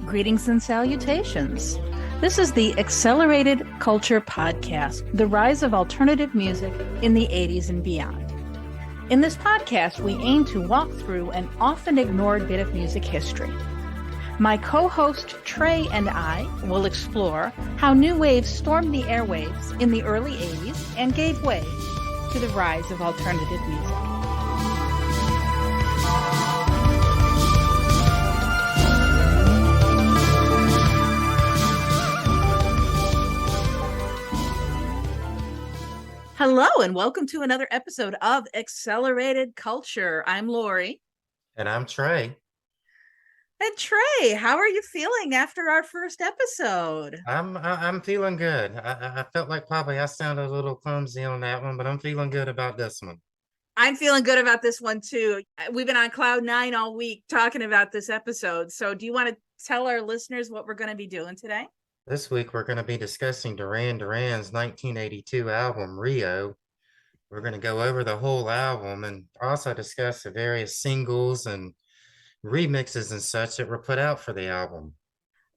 Greetings and salutations. This is the Accelerated Culture Podcast, the rise of alternative music in the 80s and beyond. In this podcast, we aim to walk through an often ignored bit of music history. My co-host Trey and I will explore how new waves stormed the airwaves in the early 80s and gave way to the rise of alternative music. Hello, and welcome to another episode of Accelerated Culture. I'm Laurie. And I'm Trey. And Trey, how are you feeling after our first episode? I'm feeling good. I felt like probably I sounded a little clumsy on that one, but I'm feeling good about this one. I'm feeling good about this one too. We've been on cloud nine all week talking about this episode. So do you want to tell our listeners what we're going to be doing today? This week, we're going to be discussing Duran Duran's 1982 album, Rio. We're going to go over the whole album and also discuss the various singles and remixes and such that were put out for the album.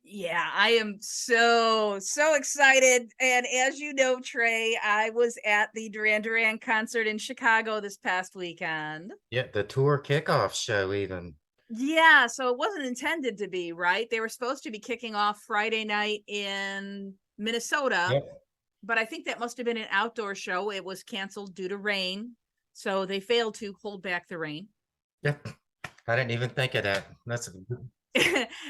Yeah, I am so excited. And as you know, Trey, I was at the Duran Duran concert in Chicago this past weekend. Yeah, the tour kickoff show even. Yeah, so it wasn't intended to be, right? They were supposed to be kicking off Friday night in Minnesota, Yep. But I think that must have been an outdoor show. It was canceled due to rain, so they failed to hold back the rain. Yep. I didn't even think of that.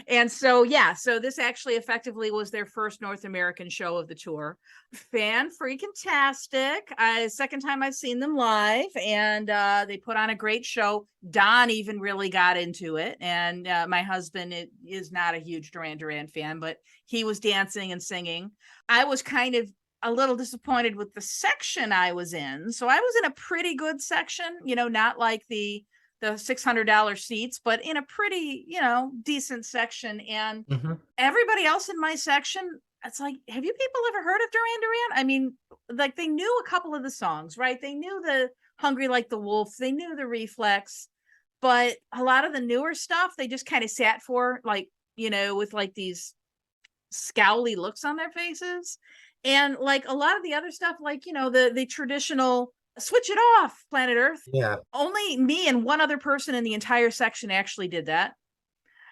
And so, yeah, so this actually effectively was their first North American show of the tour. Fan freaking tastic. Second time I've seen them live, and they put on a great show. Don even really got into it, and my husband is not a huge Duran Duran fan, but he was dancing and singing. I was kind of a little disappointed with the section I was in. So I was in a pretty good section, not like the $600 seats, but in a pretty, decent section. And everybody else in my section, it's like, have you people ever heard of Duran Duran? I mean, like they knew a couple of the songs, right? They knew the Hungry Like the Wolf. They knew the Reflex, but a lot of the newer stuff, they just kind of sat for like, with like these scowly looks on their faces. And like a lot of the other stuff, like, the traditional switch it off, Planet Earth. Yeah. Only me and one other person in the entire section actually did that.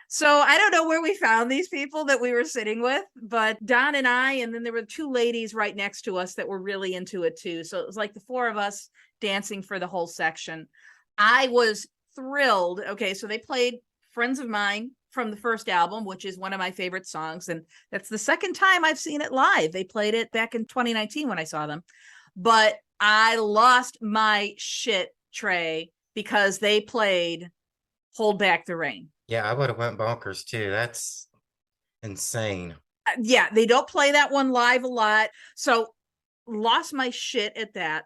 So I don't know where we found these people that we were sitting with, but Don and I, and then there were two ladies right next to us that were really into it too. So it was like the four of us dancing for the whole section. I was thrilled. Okay, so they played Friends of Mine from the first album, which is one of my favorite songs. And that's the second time I've seen it live. They played it back in 2019 when I saw them. But I lost my shit, Trey, because they played Hold Back the Rain. Yeah, I would have went bonkers too. That's insane. Yeah, they don't play that one live a lot. So lost my shit at that.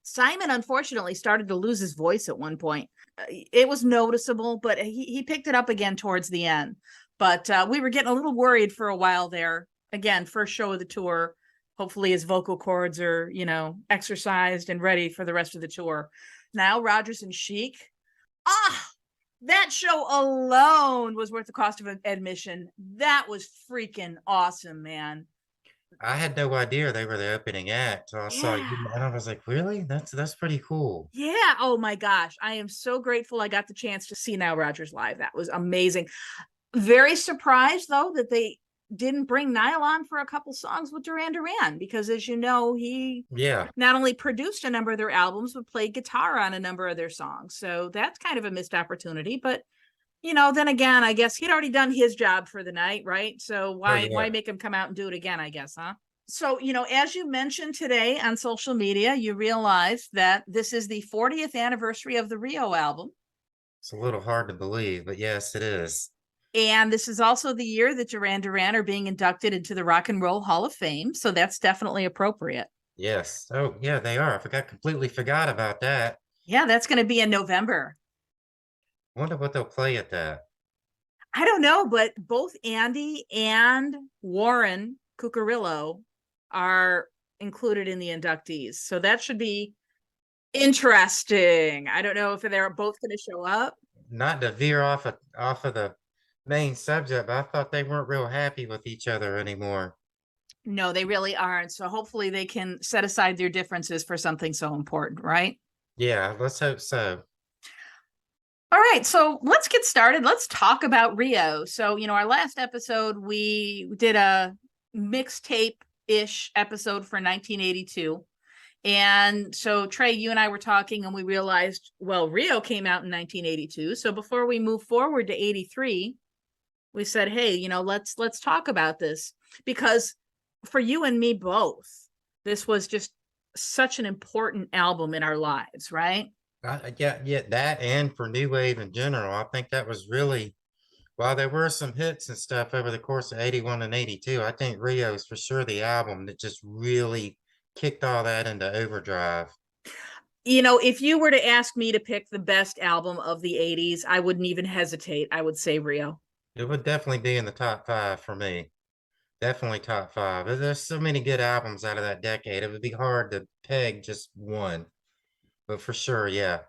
Simon, unfortunately, started to lose his voice at one point. It was noticeable, but he picked it up again towards the end. But we were getting a little worried for a while there. Again, first show of the tour. Hopefully his vocal cords are, exercised and ready for the rest of the tour. Now, Rodgers and Chic. That show alone was worth the cost of admission. That was freaking awesome, man. I had no idea they were the opening act. So I saw you and I was like, really? That's pretty cool. Yeah. Oh my gosh. I am so grateful I got the chance to see Nile Rodgers live. That was amazing. Very surprised though that they didn't bring Nile on for a couple songs with Duran Duran, because as you know, he not only produced a number of their albums, but played guitar on a number of their songs. So that's kind of a missed opportunity. But, then again, I guess he'd already done his job for the night, right? So why make him come out and do it again, I guess, huh? So, as you mentioned today on social media, you realized that this is the 40th anniversary of the Rio album. It's a little hard to believe, but yes, it is. And this is also the year that Duran Duran are being inducted into the Rock and Roll Hall of Fame. So that's definitely appropriate. Yes. Oh, yeah, they are. Completely forgot about that. Yeah, that's going to be in November. I wonder what they'll play at that. I don't know, but both Andy and Warren Cucurullo are included in the inductees. So that should be Interesting. I don't know if they're both going to show up. Not to veer off of the main subject, but I thought they weren't real happy with each other anymore. No, they really aren't. So hopefully they can set aside their differences for something so important, right? Yeah, let's hope so. All right, so let's get started. Let's talk about Rio. So, our last episode, we did a mixtape-ish episode for 1982. And so, Trey, you and I were talking and we realized, well, Rio came out in 1982. So before we move forward to 83, we said, hey, let's talk about this, because for you and me both, this was just such an important album in our lives, right? Yeah, that and for New Wave in general, I think that was really, while there were some hits and stuff over the course of 81 and 82, I think Rio is for sure the album that just really kicked all that into overdrive. If you were to ask me to pick the best album of the 80s, I wouldn't even hesitate. I would say Rio. It would definitely be in the top five for me. Definitely top five. There's so many good albums out of that decade. It would be hard to peg just one, but for sure, yeah.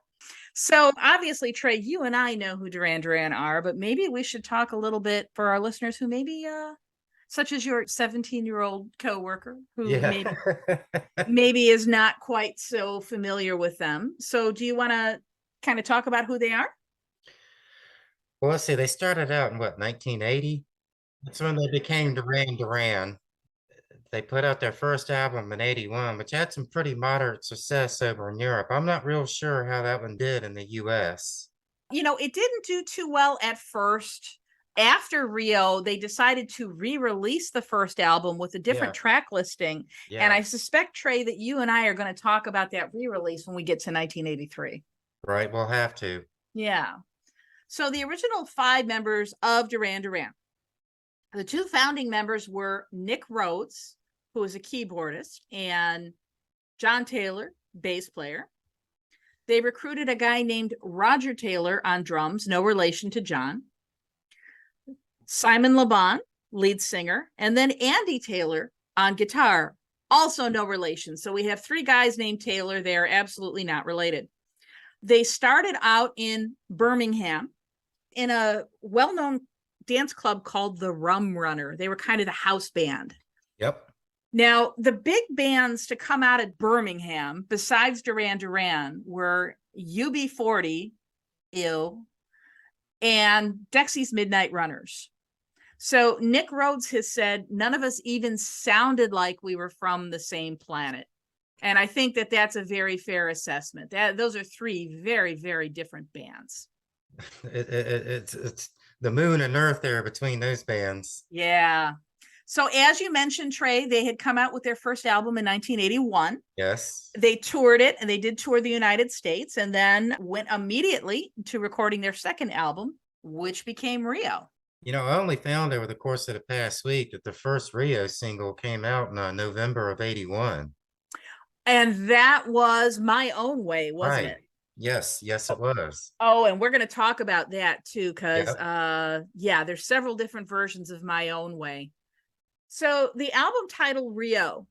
So obviously, Trey, you and I know who Duran Duran are, but maybe we should talk a little bit for our listeners who maybe, such as your 17-year-old coworker, who Yeah. maybe is not quite so familiar with them. So do you want to kind of talk about who they are? Well, let's see. They started out in what, 1980? That's when they became Duran Duran. They put out their first album in 81, which had some pretty moderate success over in Europe. I'm not real sure how that one did in the US. It didn't do too well at first. After Rio, they decided to re-release the first album with a different track listing. Yeah. And I suspect, Trey, that you and I are going to talk about that re-release when we get to 1983. Right, we'll have to. Yeah. So the original 5 members of Duran Duran, the 2 founding members were Nick Rhodes, who was a keyboardist, and John Taylor, bass player. They recruited a guy named Roger Taylor on drums, no relation to John. Simon LeBon, lead singer, and then Andy Taylor on guitar, also no relation. So we have 3 guys named Taylor. They are absolutely not related. They started out in Birmingham in a well-known dance club called the Rum Runner. They were kind of the house band. Yep. Now, the big bands to come out of Birmingham, besides Duran Duran, were UB40, Ew, and Dexy's Midnight Runners. So Nick Rhodes has said none of us even sounded like we were from the same planet. And I think that that's a very fair assessment. Those are 3 very, very different bands. It's the moon and earth there between those bands. Yeah. So as you mentioned, Trey, they had come out with their first album in 1981. Yes. They toured it, and they did tour the United States, and then went immediately to recording their second album, which became Rio. I only found over the course of the past week that the first Rio single came out in November of 81. And that was My Own Way, wasn't it? Yes, it was. Oh, and we're going to talk about that too, because there's several different versions of My Own Way. So the album title Rio,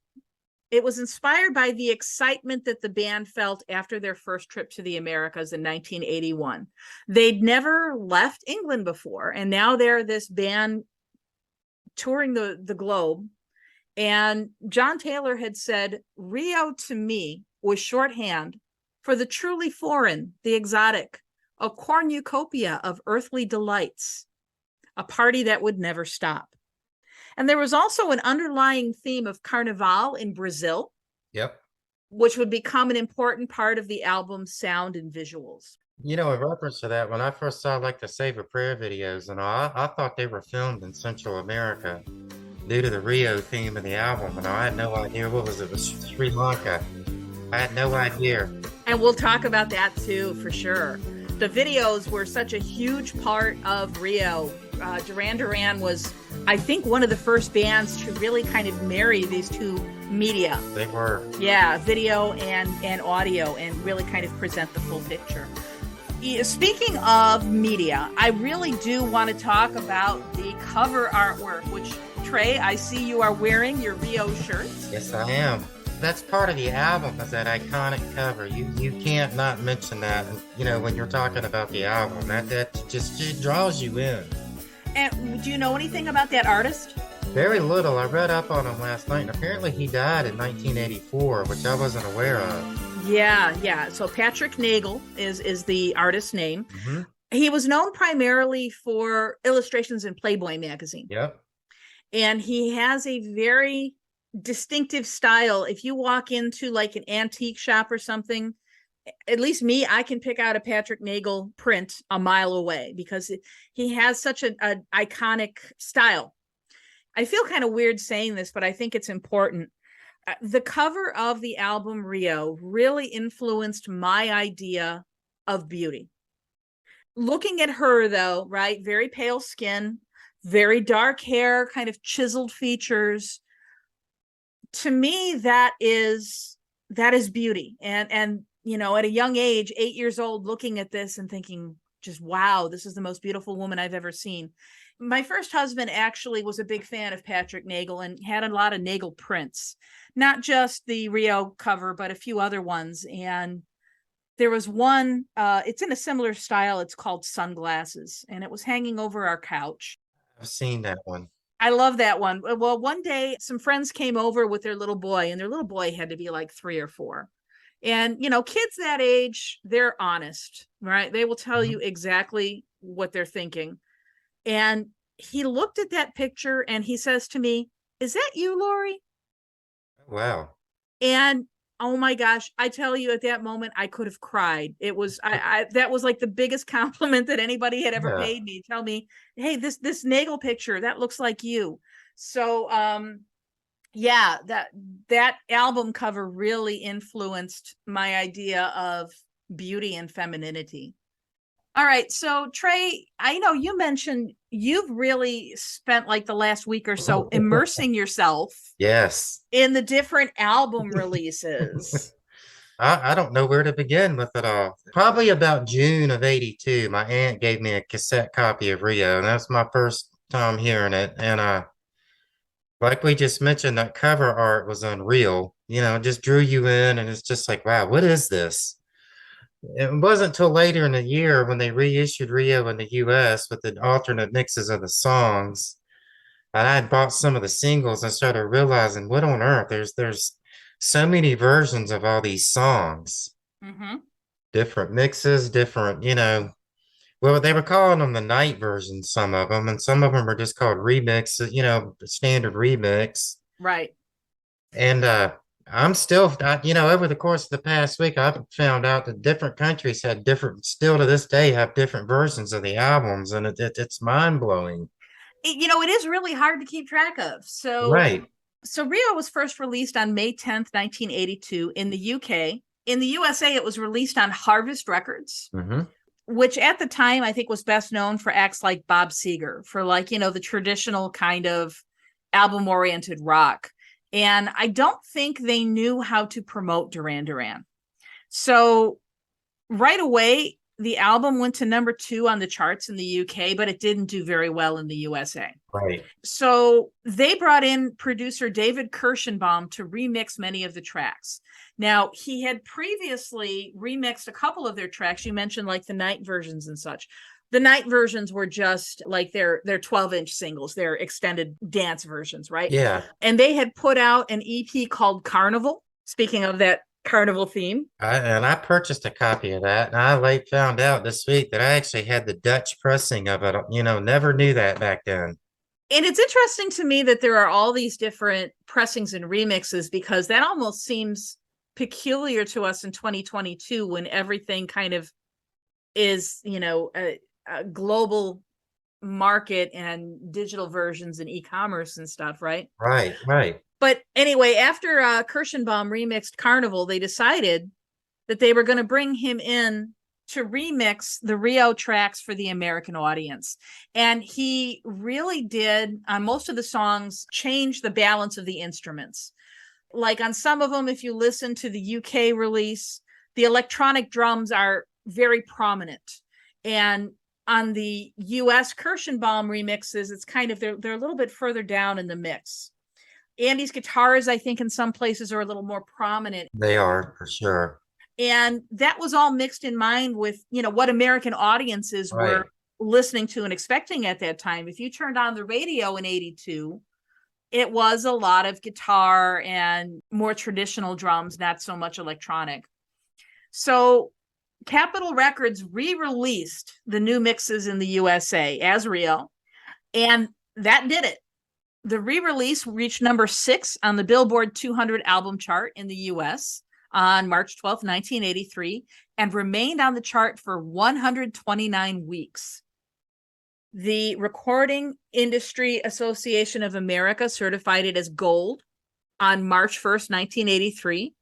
it was inspired by the excitement that the band felt after their first trip to the Americas in 1981. They'd never left England before, and now they're this band touring the globe. And John Taylor had said, Rio to me was shorthand for the truly foreign, the exotic, a cornucopia of earthly delights, a party that would never stop. And there was also an underlying theme of Carnival in Brazil. Yep. Which would become an important part of the album's sound and visuals. In reference to that, when I first saw the Save a Prayer videos and all, I thought they were filmed in Central America due to the Rio theme of the album. And I had no idea. What was it? It was Sri Lanka. I had no idea. And we'll talk about that too, for sure. The videos were such a huge part of Rio. Duran Duran was, I think, one of the first bands to really kind of marry these 2 media. They were. Yeah, video and audio, and really kind of present the full picture. Speaking of media, I really do want to talk about the cover artwork, which, Trey, I see you are wearing your Rio shirt. Yes, I am. that's part of the album is that iconic cover. You can't not mention that. You know, when you're talking about the album, that just it draws you in. And do you know anything about that artist? Very little. I read up on him last night, and apparently he died in 1984, which I wasn't aware of. Yeah, yeah. So Patrick Nagel is the artist's name. Hmm. He was known primarily for illustrations in Playboy magazine. Yep. And he has a very distinctive style. If you walk into like an antique shop or something, at least me, I can pick out a Patrick Nagel print a mile away because he has such an iconic style. I feel kind of weird saying this, but I think it's important. The cover of the album Rio really influenced my idea of beauty. Looking at her, though, right? Very pale skin, very dark hair, kind of chiseled features. To me, that is beauty. And you know, at a young age, 8 years old, looking at this and thinking, just wow, this is the most beautiful woman I've ever seen. My first husband actually was a big fan of Patrick Nagel and had a lot of Nagel prints, not just the Rio cover, but a few other ones. And there was one, it's in a similar style. It's called Sunglasses, and it was hanging over our couch. I've seen that one. I love that one. Well, one day some friends came over with their little boy, and their little boy had to be like 3 or 4. And, you know, kids that age, they're honest, right? They will tell you exactly what they're thinking. And he looked at that picture and he says to me, "Is that you, Laurie?" Wow. And oh my gosh, I tell you, at that moment, I could have cried. It was, that was like the biggest compliment that anybody had ever Yeah. paid me. Tell me, hey, this Nagel picture, that looks like you. So, yeah, that album cover really influenced my idea of beauty and femininity. All right, so Trey, I know you mentioned you've really spent like the last week or so immersing yourself Yes. in the different album releases. I don't know where to begin with it all. Probably about June of 82, my aunt gave me a cassette copy of Rio, and that's my first time hearing it. And like we just mentioned, that cover art was unreal. You know, it just drew you in, and it's just like, wow, what is this? It wasn't until later in the year when they reissued Rio in the US with the alternate mixes of the songs. And I had bought some of the singles and started realizing what on earth, there's so many versions of all these songs. Mm-hmm. Different mixes, different, you know, well, they were calling them the night versions, some of them, and some of them are just called remixes, you know, standard remix. Right. And I'm still, you know, over the course of the past week, I've found out that different countries had different, still to this day, have different versions of the albums, and it's mind blowing. You know, it is really hard to keep track of. Right. So Rio was first released on May 10th, 1982 in the UK. In the USA, it was released on Harvest Records, Hmm. which at the time I think was best known for acts like Bob Seger, for like, you know, the traditional kind of album oriented rock. And I don't think they knew how to promote Duran Duran. So right away, the album went to #2 on the charts in the UK, but it didn't do very well in the USA. Right. So they brought in producer David Kirschenbaum to remix many of the tracks. Now, he had previously remixed a couple of their tracks. You mentioned like the night versions and such. The night versions were just like their 12-inch singles, their extended dance versions, right? Yeah. And they had put out an EP called Carnival. Speaking of that carnival theme. I purchased a copy of that, and I late found out this week that I actually had the Dutch pressing of it. You know, never knew that back then. And it's interesting to me that there are all these different pressings and remixes, because that almost seems peculiar to us in 2022 when everything kind of is, you know, a global market and digital versions and e-commerce and stuff, right? Right, right. But anyway, after Kirschenbaum remixed Carnival, they decided that they were going to bring him in to remix the Rio tracks for the American audience. And he really did, on most of the songs, change the balance of the instruments. Like on some of them, if you listen to the UK release, the electronic drums are very prominent. And on the US Kirschenbaum remixes, it's kind of, they're a little bit further down in the mix. Andy's guitars, I think, in some places are a little more prominent. They are for sure. And that was all mixed in mind with, what American audiences were Right. listening to and expecting at that time. If you turned on the radio in 82, it was a lot of guitar and more traditional drums, not so much electronic. So Capitol Records re-released the new mixes in the USA as Rio, and that did it. The re-release reached number 6 on the Billboard 200 album chart in the US on March 12th, 1983, and remained on the chart for 129 weeks. The Recording Industry Association of America certified it as gold on March 1st, 1983,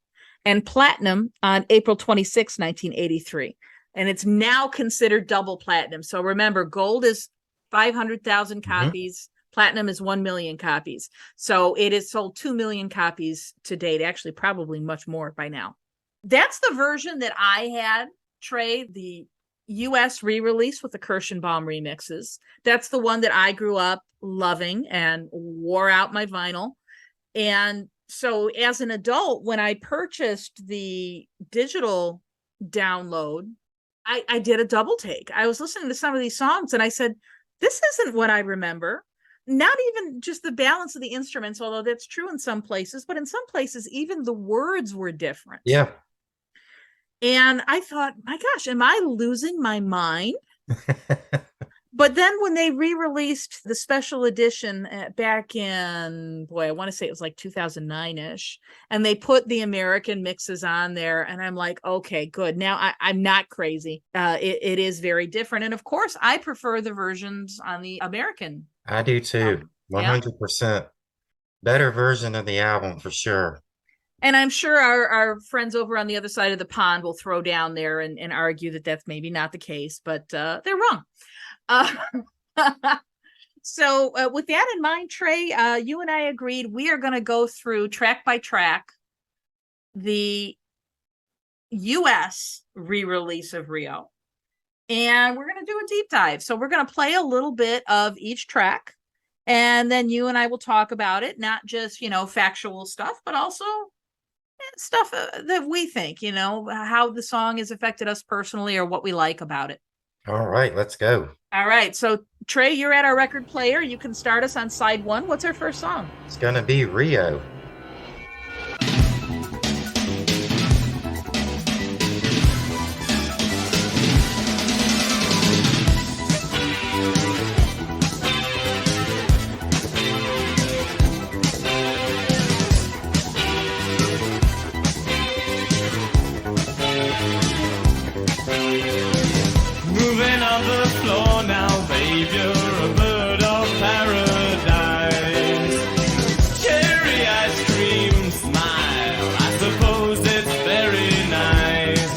and platinum on April 26th, 1983. And it's now considered double platinum. So remember, gold is 500,000 copies. Platinum is 1 million copies. So it has sold 2 million copies to date, actually, probably much more by now. That's the version that I had, Trey, the US re-release with the Kirschenbaum remixes. That's the one that I grew up loving and wore out my vinyl. And so as an adult, when I purchased the digital download, I did a double take. I was listening to some of these songs and I said, this isn't what I remember. Not even just the balance of the instruments, although that's true in some places, but in some places, even the words were different. Yeah. And I thought, my gosh, am I losing my mind? But then when they re-released the special edition back in, boy, I want to say it was like 2009-ish, and they put the American mixes on there, and I'm like, okay, good. Now I'm not crazy. It is very different. And of course, I prefer the versions on the American. I do too. Yeah. 100%. Better version of the album for sure. And I'm sure our friends over on the other side of the pond will throw down there and argue that that's maybe not the case, but they're wrong. So with that in mind, Trey, you and I agreed we are going to go through track by track the US re-release of Rio. And we're going to do a deep dive. So we're going to play a little bit of each track. And then you and I will talk about it, not just, factual stuff, but also stuff that we think, how the song has affected us personally or what we like about it. All right, let's go. All right. So, Trey, you're at our record player. You can start us on side 1. What's our first song? It's going to be Rio. Moving on the floor now, babe, you're a bird of paradise. Cherry ice cream smile, I suppose it's very nice.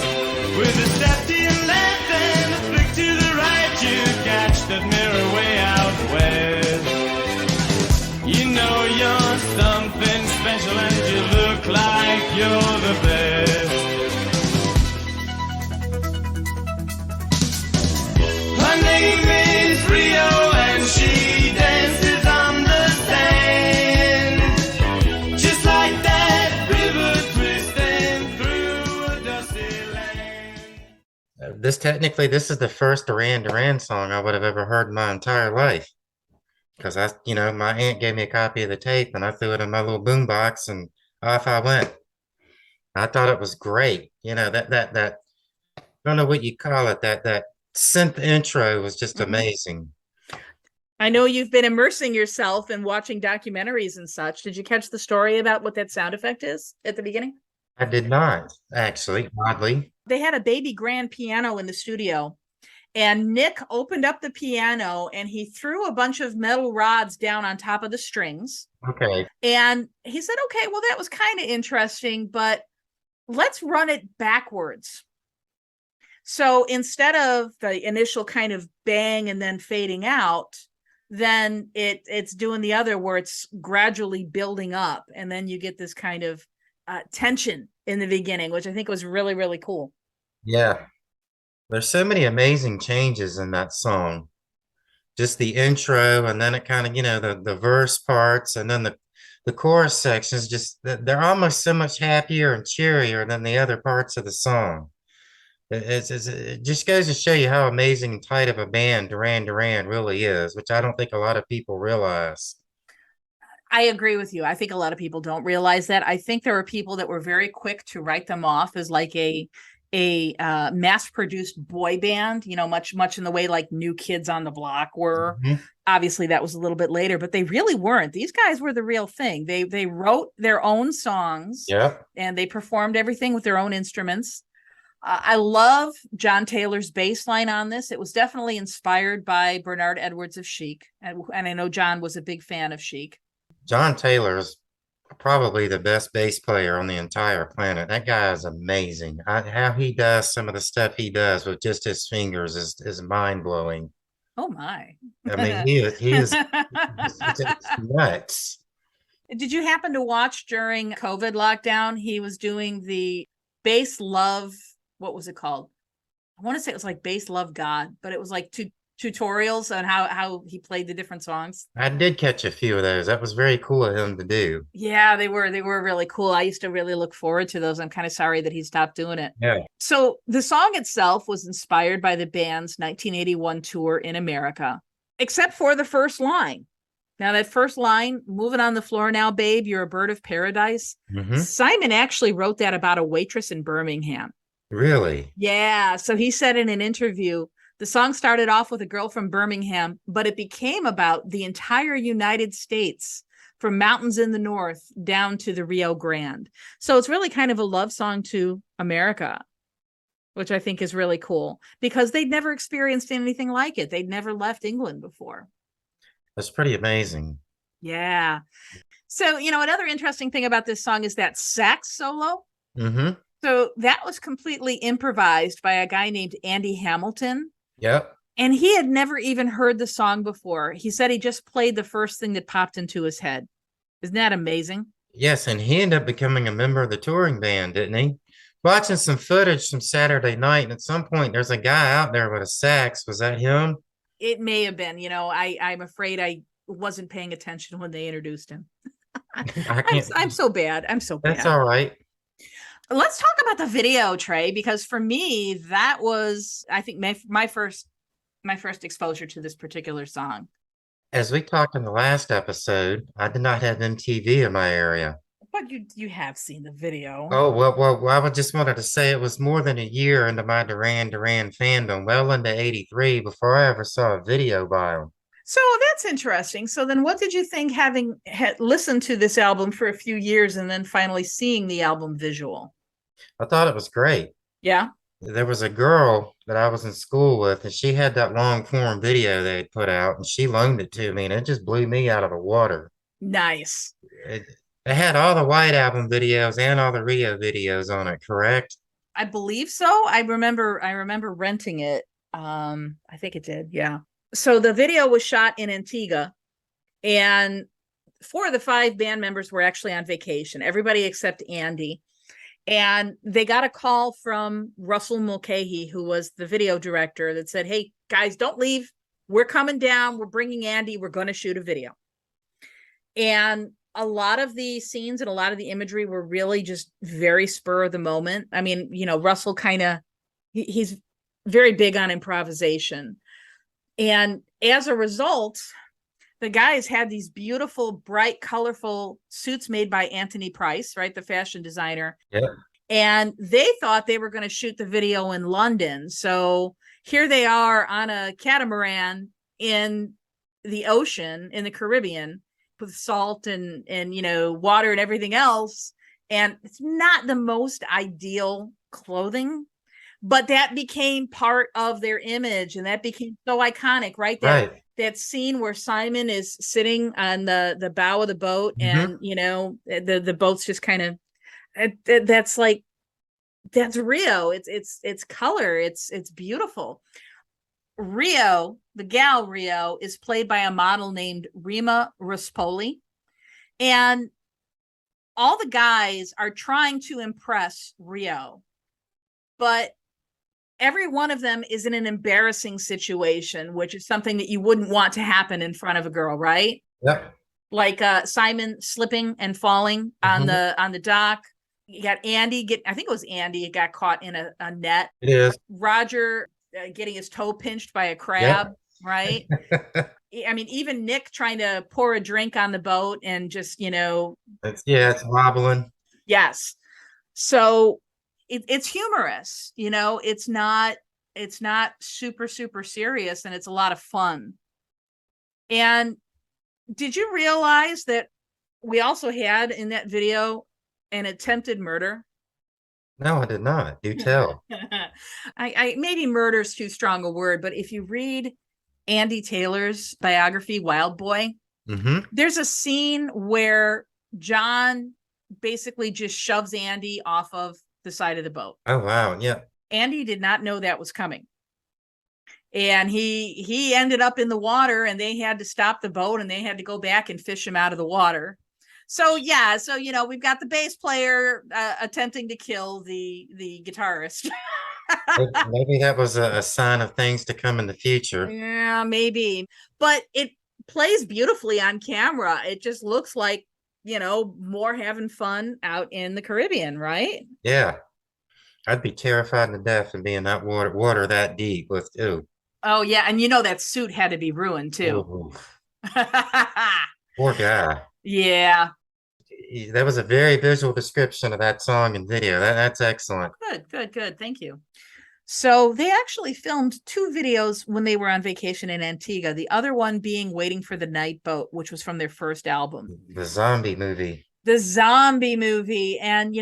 With a step to your left and a flick to the right, you catch that mirror way out west. You know you're something special and you look like you're the best. Her name is Rio and she dances on the sand, just like that river twisting through a dusty land. This is the first Duran Duran song I would have ever heard in my entire life. Because my aunt gave me a copy of the tape and I threw it in my little boombox and off I went. I thought it was great. That I don't know what you call it, that synth intro was just amazing. I know you've been immersing yourself in watching documentaries and such. Did you catch the story about what that sound effect is at the beginning? I did not, actually, oddly. They had a baby grand piano in the studio, and Nick opened up the piano and he threw a bunch of metal rods down on top of the strings. Okay. And he said, okay, well, that was kind of interesting, but let's run it backwards. So instead of the initial kind of bang and then fading out, then it's doing the other where it's gradually building up. And then you get this kind of tension in the beginning, which I think was really, really cool. Yeah. There's so many amazing changes in that song. Just the intro, and then it kind of, the verse parts, and then the chorus sections just they're almost so much happier and cheerier than the other parts of the song. It just goes to show you how amazing and tight of a band Duran Duran really is, which I don't think a lot of people realize. I agree with you. I think a lot of people don't realize that. I think there are people that were very quick to write them off as like a mass-produced boy band, you know, much in the way like New Kids on the Block were. Mhm. Obviously, that was a little bit later, but they really weren't. These guys were the real thing. They wrote their own songs, Yep. and they performed everything with their own instruments. I love John Taylor's bass line on this. It was definitely inspired by Bernard Edwards of Chic, and I know John was a big fan of Chic. John Taylor's probably the best bass player on the entire planet. That guy is amazing. How he does some of the stuff he does with just his fingers is mind blowing. Oh my! I mean, he is it's nuts. Did you happen to watch during COVID lockdown? He was doing the Bass Love. What was it called? I want to say it was like Bass Love God, but it was like tutorials on how he played the different songs. I did catch a few of those. That was very cool of him to do. Yeah, they were really cool. I used to really look forward to those. I'm kind of sorry that he stopped doing it. Yeah. So the song itself was inspired by the band's 1981 tour in America, except for the first line. Now, that first line, moving on the floor now, babe, you're a bird of paradise. Hmm. Simon actually wrote that about a waitress in Birmingham. Really? Yeah. So he said in an interview, the song started off with a girl from Birmingham, but it became about the entire United States, from mountains in the north down to the Rio Grande. So it's really kind of a love song to America, which I think is really cool because they'd never experienced anything like it. They'd never left England before. That's pretty amazing. Yeah. So, you know, another interesting thing about this song is that sax solo. Hmm. So that was completely improvised by a guy named Andy Hamilton. Yep. And he had never even heard the song before. He said he just played the first thing that popped into his head. Isn't that amazing? Yes, and he ended up becoming a member of the touring band, didn't he? Watching some footage from Saturday night, and at some point there's a guy out there with a sax. Was that him? It may have been. You know, I'm afraid I wasn't paying attention when they introduced him. I can't. I'm so bad. I'm so bad. That's all right. Let's talk about the video, Trey, because for me, that was, I think, my first exposure to this particular song. As we talked in the last episode, I did not have MTV in my area. But you have seen the video. Oh, well, I would just wanted to say it was more than a year into my Duran Duran fandom, well into 83, before I ever saw a video by him. So that's interesting. So then what did you think, having listened to this album for a few years and then finally seeing the album visual? I thought it was great. Yeah. There was a girl that I was in school with, and she had that long form video they had put out, and she loaned it to me, and it just blew me out of the water. Nice. It had all the White Album videos and all the Rio videos on it, correct? I believe so. I remember renting it. I think it did. Yeah. So the video was shot in Antigua, and 4 of the 5 band members were actually on vacation, everybody except Andy. And they got a call from Russell Mulcahy, who was the video director, that said, hey, guys, don't leave. We're coming down. We're bringing Andy. We're going to shoot a video. And a lot of the scenes and a lot of the imagery were really just very spur of the moment. I mean, you know, Russell he's very big on improvisation. And as a result, the guys had these beautiful, bright, colorful suits made by Anthony Price, right? The fashion designer. Yeah. And they thought they were going to shoot the video in London. So here they are on a catamaran in the ocean, in the Caribbean, with salt and you know, water and everything else. And it's not the most ideal clothing, but that became part of their image, and that became so iconic, right? That scene where Simon is sitting on the bow of the boat, and you know, the boat's just kind of, that's Rio. It's color. It's beautiful. Rio, the gal Rio, is played by a model named Rima Ruspoli, and all the guys are trying to impress Rio, but every one of them is in an embarrassing situation, which is something that you wouldn't want to happen in front of a girl, right? Yep. like Simon slipping and falling on the dock. You got Andy I think it was Andy got caught in a net. It is. Roger getting his toe pinched by a Yep. crab, right? I mean, even Nick trying to pour a drink on the boat and just, It's wobbling. yes. So it's humorous, it's not super, super serious, and it's a lot of fun. And did you realize that we also had in that video an attempted murder? No, I did not. Do tell. I maybe murder is too strong a word, but if you read Andy Taylor's biography, Wild Boy, there's a scene where John basically just shoves Andy off of the side of the boat. Oh, wow. Yeah. Andy did not know that was coming. And he ended up in the water, and they had to stop the boat, and they had to go back and fish him out of the water. So yeah, we've got the bass player attempting to kill the guitarist. Maybe that was a sign of things to come in the future. Yeah, maybe. But it plays beautifully on camera. It just looks like, more having fun out in the Caribbean, right? Yeah. I'd be terrified to death of being in that water that deep with, Oh yeah, and that suit had to be ruined too. Poor guy. Yeah. That was a very visual description of that song and video. That's excellent. Good. Thank you. So they actually filmed 2 videos when they were on vacation in Antigua. The other one being Waiting for the Night Boat, which was from their first album. The zombie movie. The zombie movie. And,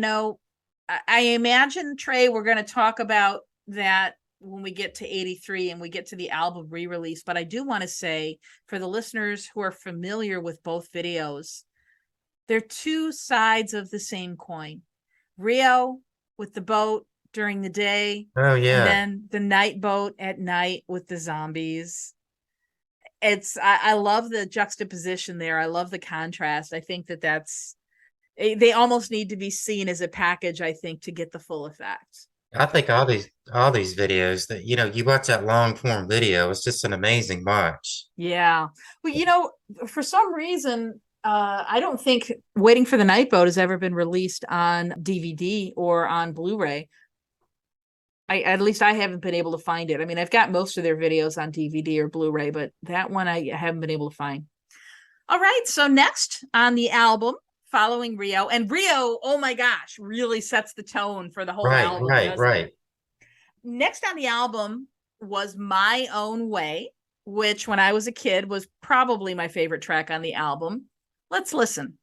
I imagine, Trey, we're going to talk about that when we get to 83 and we get to the album re-release. But I do want to say, for the listeners who are familiar with both videos, they're 2 sides of the same coin. Rio with the boat during the day. Oh, yeah. And then the night boat at night with the zombies. I love the juxtaposition there. I love the contrast. I think they almost need to be seen as a package, I think, to get the full effect. I think all these videos that, you watch that long form video, it's just an amazing watch. Yeah. Well, for some reason, I don't think Waiting for the Night Boat has ever been released on DVD or on Blu-ray. At least I haven't been able to find it. I mean, I've got most of their videos on DVD or Blu-ray, but that one I haven't been able to find. All right. So next on the album, following Rio, and Rio, oh my gosh, really sets the tone for the whole album. Right. Next on the album was My Own Way, which when I was a kid was probably my favorite track on the album. Let's listen.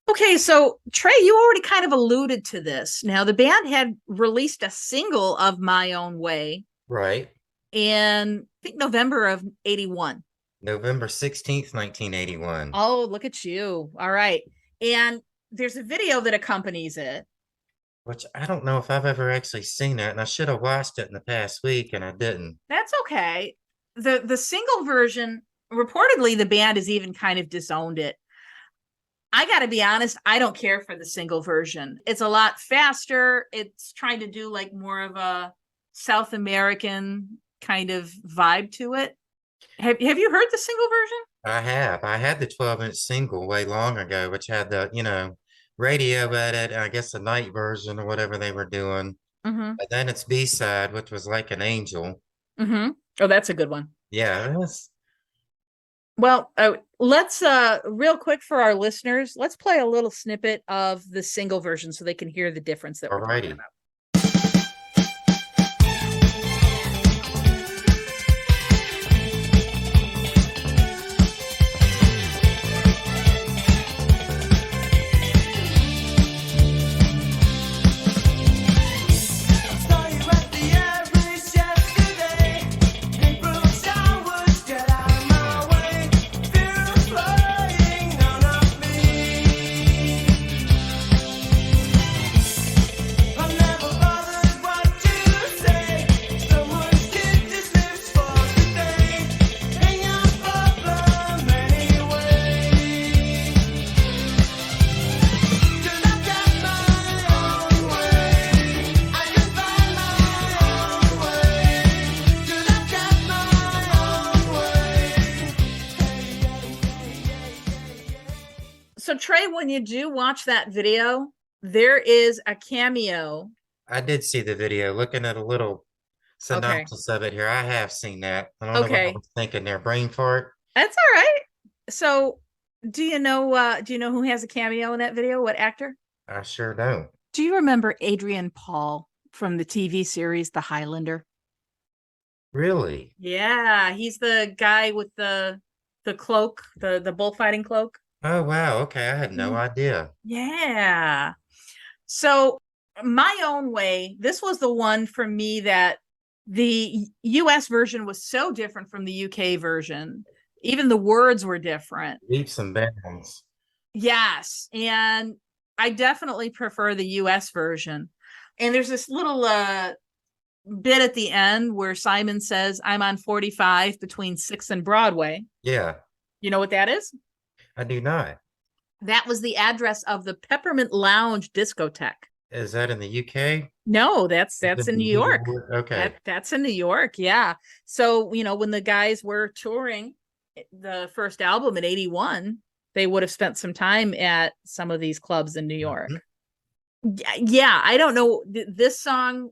Okay, so Trey, you already kind of alluded to this. Now, the band had released a single of My Own Way. Right. In, I think, November of 81. November 16th, 1981. Oh, look at you. All right. And there's a video that accompanies it. Which I don't know if I've ever actually seen that, and I should have watched it in the past week, and I didn't. That's okay. The single version, reportedly, the band has even kind of disowned it. I got to be honest, I don't care for the single version. It's a lot faster. It's trying to do like more of a South American kind of vibe to it. Have you heard the single version? I have. I had the 12-inch single way long ago, which had the, radio edit, and I guess the night version or whatever they were doing. Mm-hmm. And then it's B-side, which was like an angel. Mm-hmm. Oh, that's a good one. Yeah, Well, let's real quick for our listeners, let's play a little snippet of the single version so they can hear the difference that we're talking Alrighty. about. Saw you at the Irish yesterday. April showers, get out of my way. Fear of flying none of me. I'm never bothered what you say. Someone's kid just lives for today. Ain't your problem anyway. 'Cause I've got my own way. I can find my own way. 'Cause I've got my own way. So Trey, when you do watch that video, there is a cameo. I did see the video. Looking at a little synopsis of it here, I have seen that. I don't know what I Okay. was thinking there. Brain fart. That's all right. So do you know who has a cameo in that video? What actor? I sure don't. Do you remember Adrian Paul from the TV series The Highlander? Really? Yeah, he's the guy with the cloak, the bullfighting cloak. Oh wow. Okay, I had no Mm. idea. Yeah. So my own way, this was the one for me that the US version was so different from the UK version. Even the words were different. Leaps and bounds. Yes, and I definitely prefer the US version. And there's this little bit at the end where Simon says, "I'm on 45 between 6th and Broadway." Yeah, You know what that is? I do not. That was the address of the Peppermint Lounge discotheque. Is that in the UK? No, that's in New York. Okay. That's in New York, yeah. So, when the guys were touring the first album in 81, they would have spent some time at some of these clubs in New York. Yeah, I don't know. This song,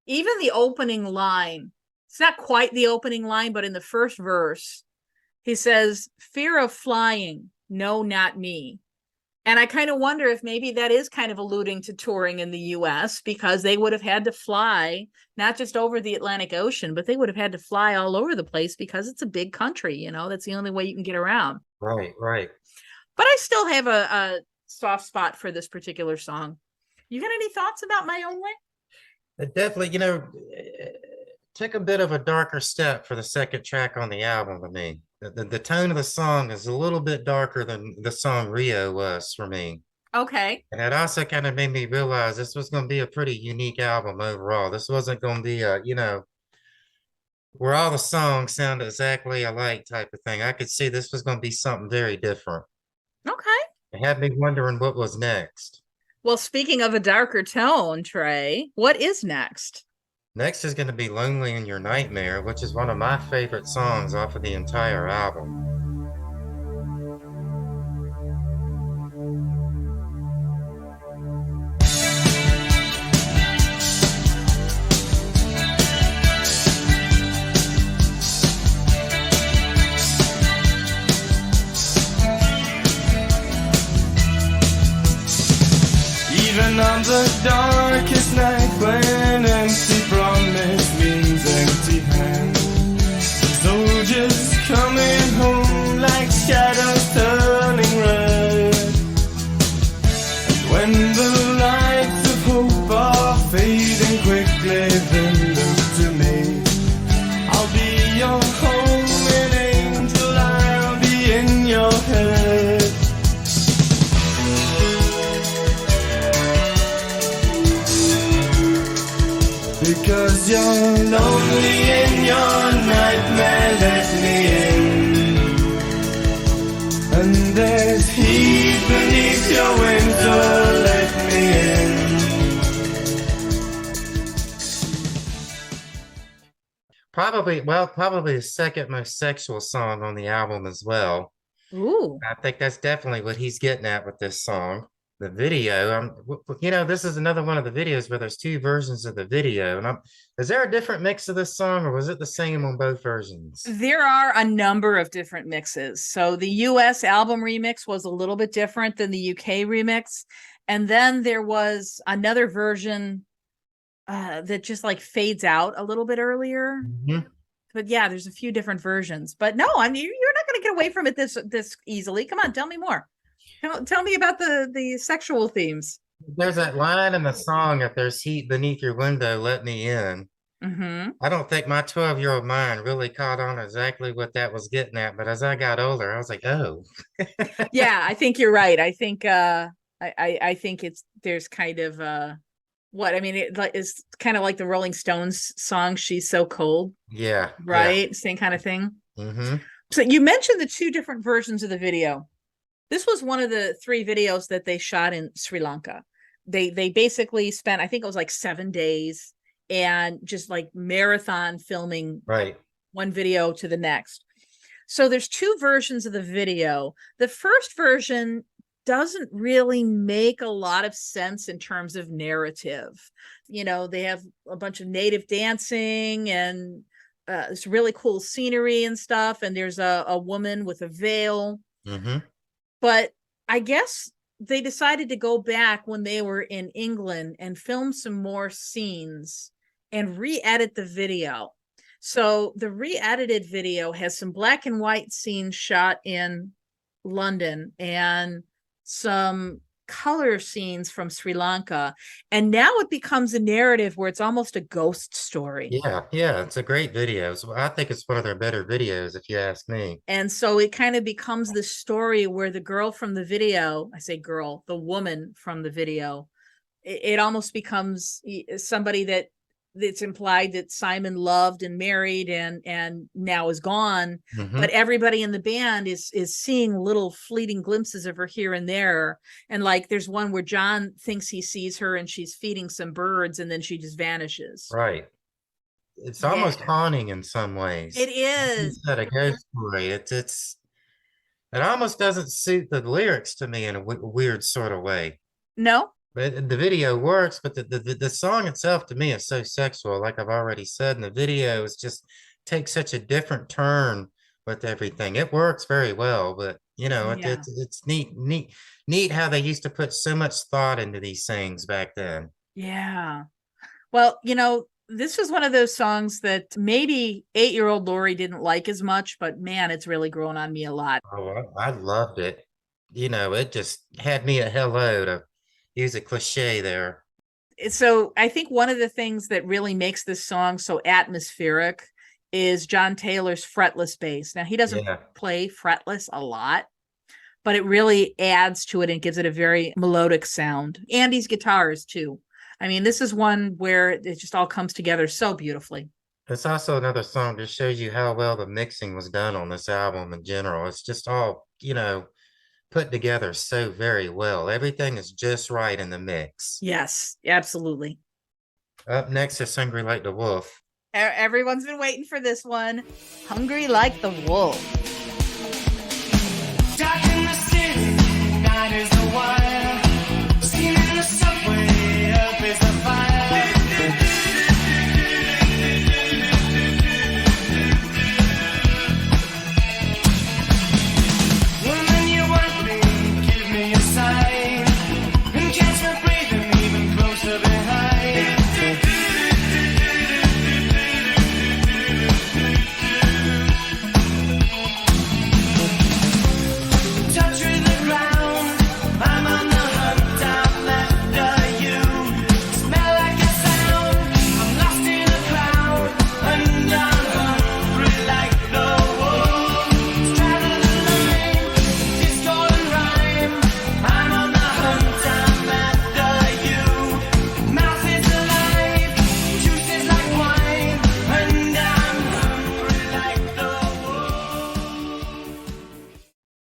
even the opening line, it's not quite the opening line, but in the first verse, he says, "Fear of flying, no, not me." And I kind of wonder if maybe that is kind of alluding to touring in the US, because they would have had to fly not just over the Atlantic Ocean, but they would have had to fly all over the place because it's a big country, that's the only way you can get around. Right, right. But I still have a soft spot for this particular song. You got any thoughts about My Own Way? It definitely, took a bit of a darker step for the second track on the album to me. The tone of the song is a little bit darker than the song Rio was for me. Okay. And it also kind of made me realize this was going to be a pretty unique album overall. This wasn't going to be a, where all the songs sound exactly alike type of thing. I could see this was going to be something very different. Okay. It had me wondering what was next. Well, speaking of a darker tone, Trey, what is next? Next is going to be Lonely in Your Nightmare, which is one of my favorite songs off of the entire album. Even on the darkest night when empty promise means empty hands, soldiers coming home like shadows turning red. And when the lights of hope are fading quickly, then look to me. I'll be your homing angel, I'll be in your head. Because you're lonely in your nightmare, let me in. And there's heat beneath your window, let me in. Probably the second most sexual song on the album as well. Ooh. I think that's definitely what he's getting at with this song. the video. This is another one of the videos where there's two versions of the video. And is there a different mix of this song, or was it the same on both versions? There are a number of different mixes. So the US album remix was a little bit different than the UK remix. And then there was another version that just like fades out a little bit earlier. Mm-hmm. But yeah, there's a few different versions. But no, I mean, you're not going to get away from it this easily. Come on, tell me more. Tell me about the sexual themes. There's that line in the song, "If there's heat beneath your window, let me in." Mm-hmm. I don't think my 12-year-old mind really caught on exactly what that was getting at, but as I got older, I was like, oh. Yeah, I think you're right. I think I think there's kind of it's kind of like the Rolling Stones song "She's So Cold." Yeah. Right? Yeah. Same kind of thing. Mm-hmm. So you mentioned the two different versions of the video. This was one of the 3 videos that they shot in Sri Lanka. They basically spent, I think it was like 7 days, and just like marathon filming one video to the next. So there's 2 versions of the video. The first version doesn't really make a lot of sense in terms of narrative. They have a bunch of native dancing and it's really cool scenery and stuff. And there's a woman with a veil. Mm-hmm. But I guess they decided to go back when they were in England and film some more scenes and re-edit the video. So the re-edited video has some black and white scenes shot in London and some color scenes from Sri Lanka. And now it becomes a narrative where it's almost a ghost story. Yeah, it's a great video. So I think it's one of their better videos, if you ask me. And so it kind of becomes this story where the girl from the video, I say girl, the woman from the video, it almost becomes somebody that's implied that Simon loved and married and now is gone. Mm-hmm. But everybody in the band is seeing little fleeting glimpses of her here and there. And like there's one where John thinks he sees her and she's feeding some birds and then she just vanishes. Right. It's almost haunting in some ways. It is. It's not a ghost story. It almost doesn't suit the lyrics to me in a weird sort of way. No. But the video works, but the song itself to me is so sexual, like I've already said, and the video is just takes such a different turn with everything. It works very well, but it's neat how they used to put so much thought into these things back then. Yeah. Well, this was one of those songs that maybe 8-year-old Laurie didn't like as much, but man, it's really grown on me a lot. Oh, I loved it. It just had me at hello, to use a cliche there. So I think one of the things that really makes this song so atmospheric is John Taylor's fretless bass. Now, he doesn't play fretless a lot, but it really adds to it and gives it a very melodic sound. Andy's guitars, too. I mean, this is one where it just all comes together so beautifully. It's also another song that shows you how well the mixing was done on this album in general. It's just all, put together so very well. Everything is just right in the mix. Yes, absolutely. Up next is Hungry Like the Wolf. Everyone's been waiting for this one. Hungry Like the Wolf. Dark in the city, night is the wire. Steam in the subway, up is the fire.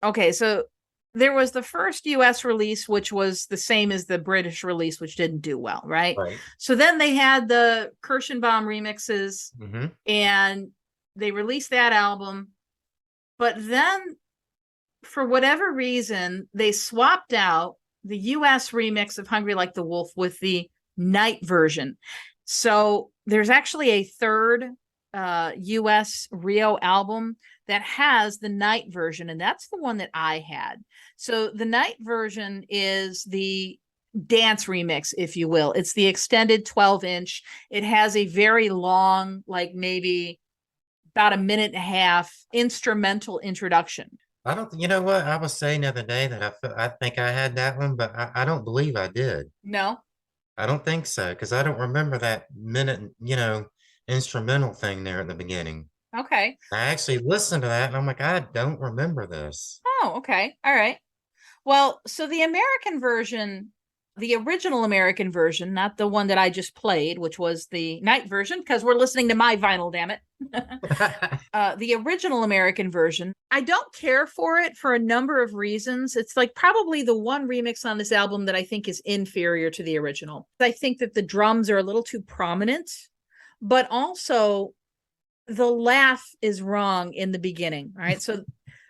Okay, so there was the first US release, which was the same as the British release, which didn't do well, right? So then they had the Kirschenbaum remixes, and they released that album. But then, for whatever reason, they swapped out the US remix of Hungry Like the Wolf with the night version. So there's actually a third US Rio album that has the night version, and that's the one that I had. So the night version is the dance remix, if you will. It's the extended 12-inch. It has a very long, like maybe about a minute and a half instrumental introduction. I don't, you know what? I was saying the other day that I think I had that one, but I don't believe I did. No? I don't think so, because I don't remember that minute, instrumental thing there at the beginning. Okay. I actually listened to that and I'm like, I don't remember this. Oh, okay. All right. Well, so the American version, the original American version, not the one that I just played, which was the night version, because we're listening to my vinyl, damn it. The original American version, I don't care for it for a number of reasons. It's like probably the one remix on this album that I think is inferior to the original. I think that the drums are a little too prominent, but also the laugh is wrong in the beginning. All right. So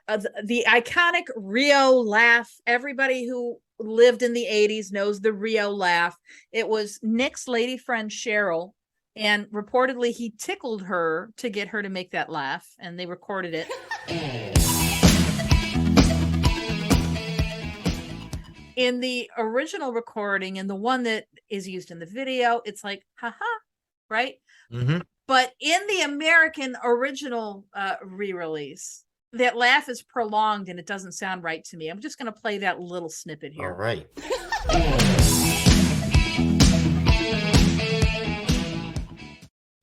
the iconic Rio laugh, everybody who lived in the 80s knows the Rio laugh. It was Nick's lady friend Cheryl, and reportedly he tickled her to get her to make that laugh, and they recorded it. In the original recording and the one that is used in the video, it's like, haha, right? Mm-hmm. But in the American original re-release, that laugh is prolonged and it doesn't sound right to me. I'm just going to play that little snippet here. All right.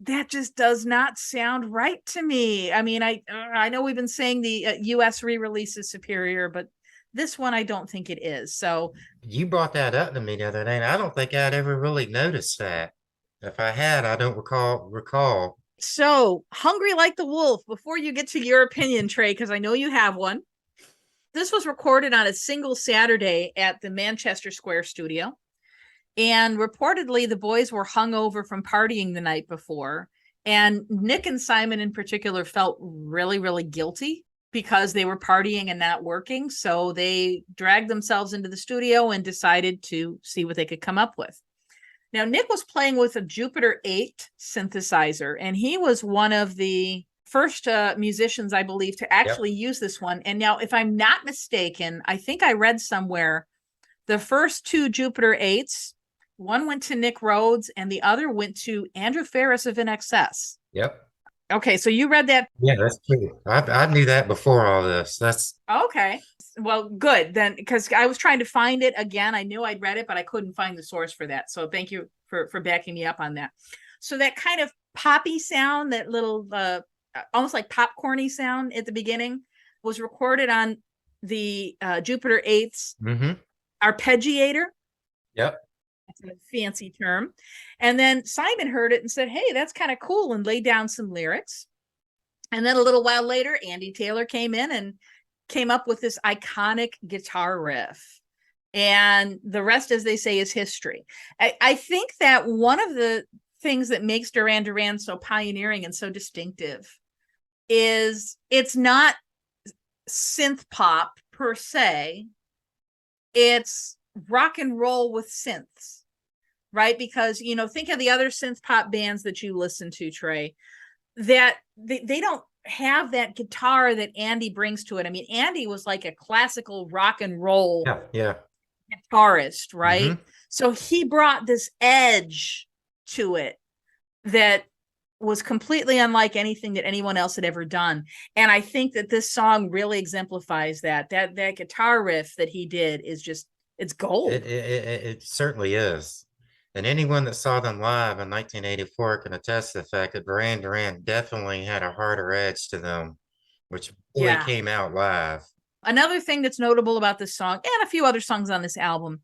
That just does not sound right to me. I mean, I know we've been saying the US re-release is superior, but this one I don't think it is. So You brought that up to me the other day, and I don't think I'd ever really noticed that. If I had, I don't recall. So, Hungry Like the Wolf, before you get to your opinion, Trey, because I know you have one. This was recorded on a single Saturday at the Manchester Square studio. And reportedly, the boys were hungover from partying the night before. And Nick and Simon in particular felt really, really guilty because they were partying and not working. So they dragged themselves into the studio and decided to see what they could come up with. Now, Nick was playing with a Jupiter 8 synthesizer, and he was one of the first musicians, I believe, to actually use this one. And now, if I'm not mistaken, I think I read somewhere the first two Jupiter 8s, one went to Nick Rhodes and the other went to Andrew Ferris of INXS. Yep. Okay, so you read that. Yeah, that's true. I knew that before all this. That's okay. Well, good then, because I was trying to find it again. I knew I'd read it, but I couldn't find the source for that. So thank you for backing me up on that. So that kind of poppy sound, that little almost like popcorny sound at the beginning, was recorded on the Jupiter 8's arpeggiator. Yep. That's a fancy term. And then Simon heard it and said, hey, that's kind of cool, and laid down some lyrics. And then a little while later, Andy Taylor came in and came up with this iconic guitar riff. And the rest, as they say, is history. I think that one of the things that makes Duran Duran so pioneering and so distinctive is it's not synth pop per se. It's rock and roll with synths, right? Because, you know, think of the other synth pop bands that you listen to, Trey, that they don't have that guitar that Andy brings to it. I mean, Andy was like a classical rock and roll guitarist, right? So he brought this edge to it that was completely unlike anything that anyone else had ever done. And I think that this song really exemplifies that guitar riff that he did is just, it's gold. It certainly is. And anyone that saw them live in 1984 can attest to the fact that Duran Duran definitely had a harder edge to them, which really came out live. Another thing that's notable about this song, and a few other songs on this album,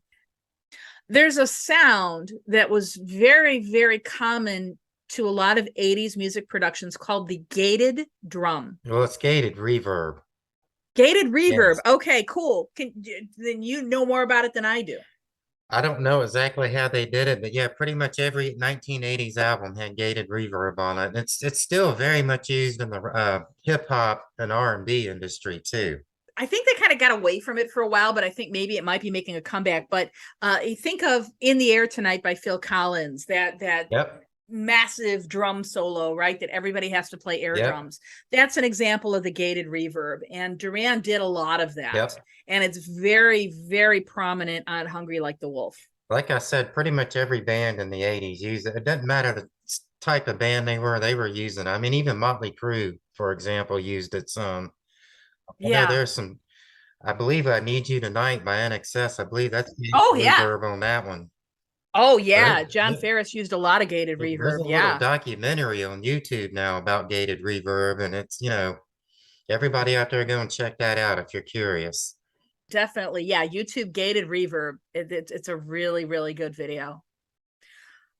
there's a sound that was very, very common to a lot of 80s music productions called the gated drum. Well, it's gated reverb. Gated reverb. Yes. Okay, cool. Then you know more about it than I do. I don't know exactly how they did it, but yeah, pretty much every 1980s album had gated reverb on it. It's still very much used in the hip hop and R&B industry too. I think they kind of got away from it for a while, but I think maybe it might be making a comeback. But you think of "In the Air Tonight" by Phil Collins, that Yep. massive drum solo, right? That everybody has to play air Yep. drums. That's an example of the gated reverb. And Duran did a lot of that. Yep. And it's very, very prominent on Hungry Like the Wolf. Like I said, pretty much every band in the 80s used it. It doesn't matter the type of band they were using it. I mean, even Motley Crue, for example, used it some. I know Yeah. there's some, I believe I Need You Tonight by NXS. I believe that's the Oh, yeah. reverb on that one. Oh, yeah. There- John there- Ferris used a lot of gated There's reverb. a little Yeah, documentary on YouTube now about gated reverb, and it's, everybody out there go and check that out if you're curious. definitely. Yeah, YouTube gated reverb. It's a really, really good video.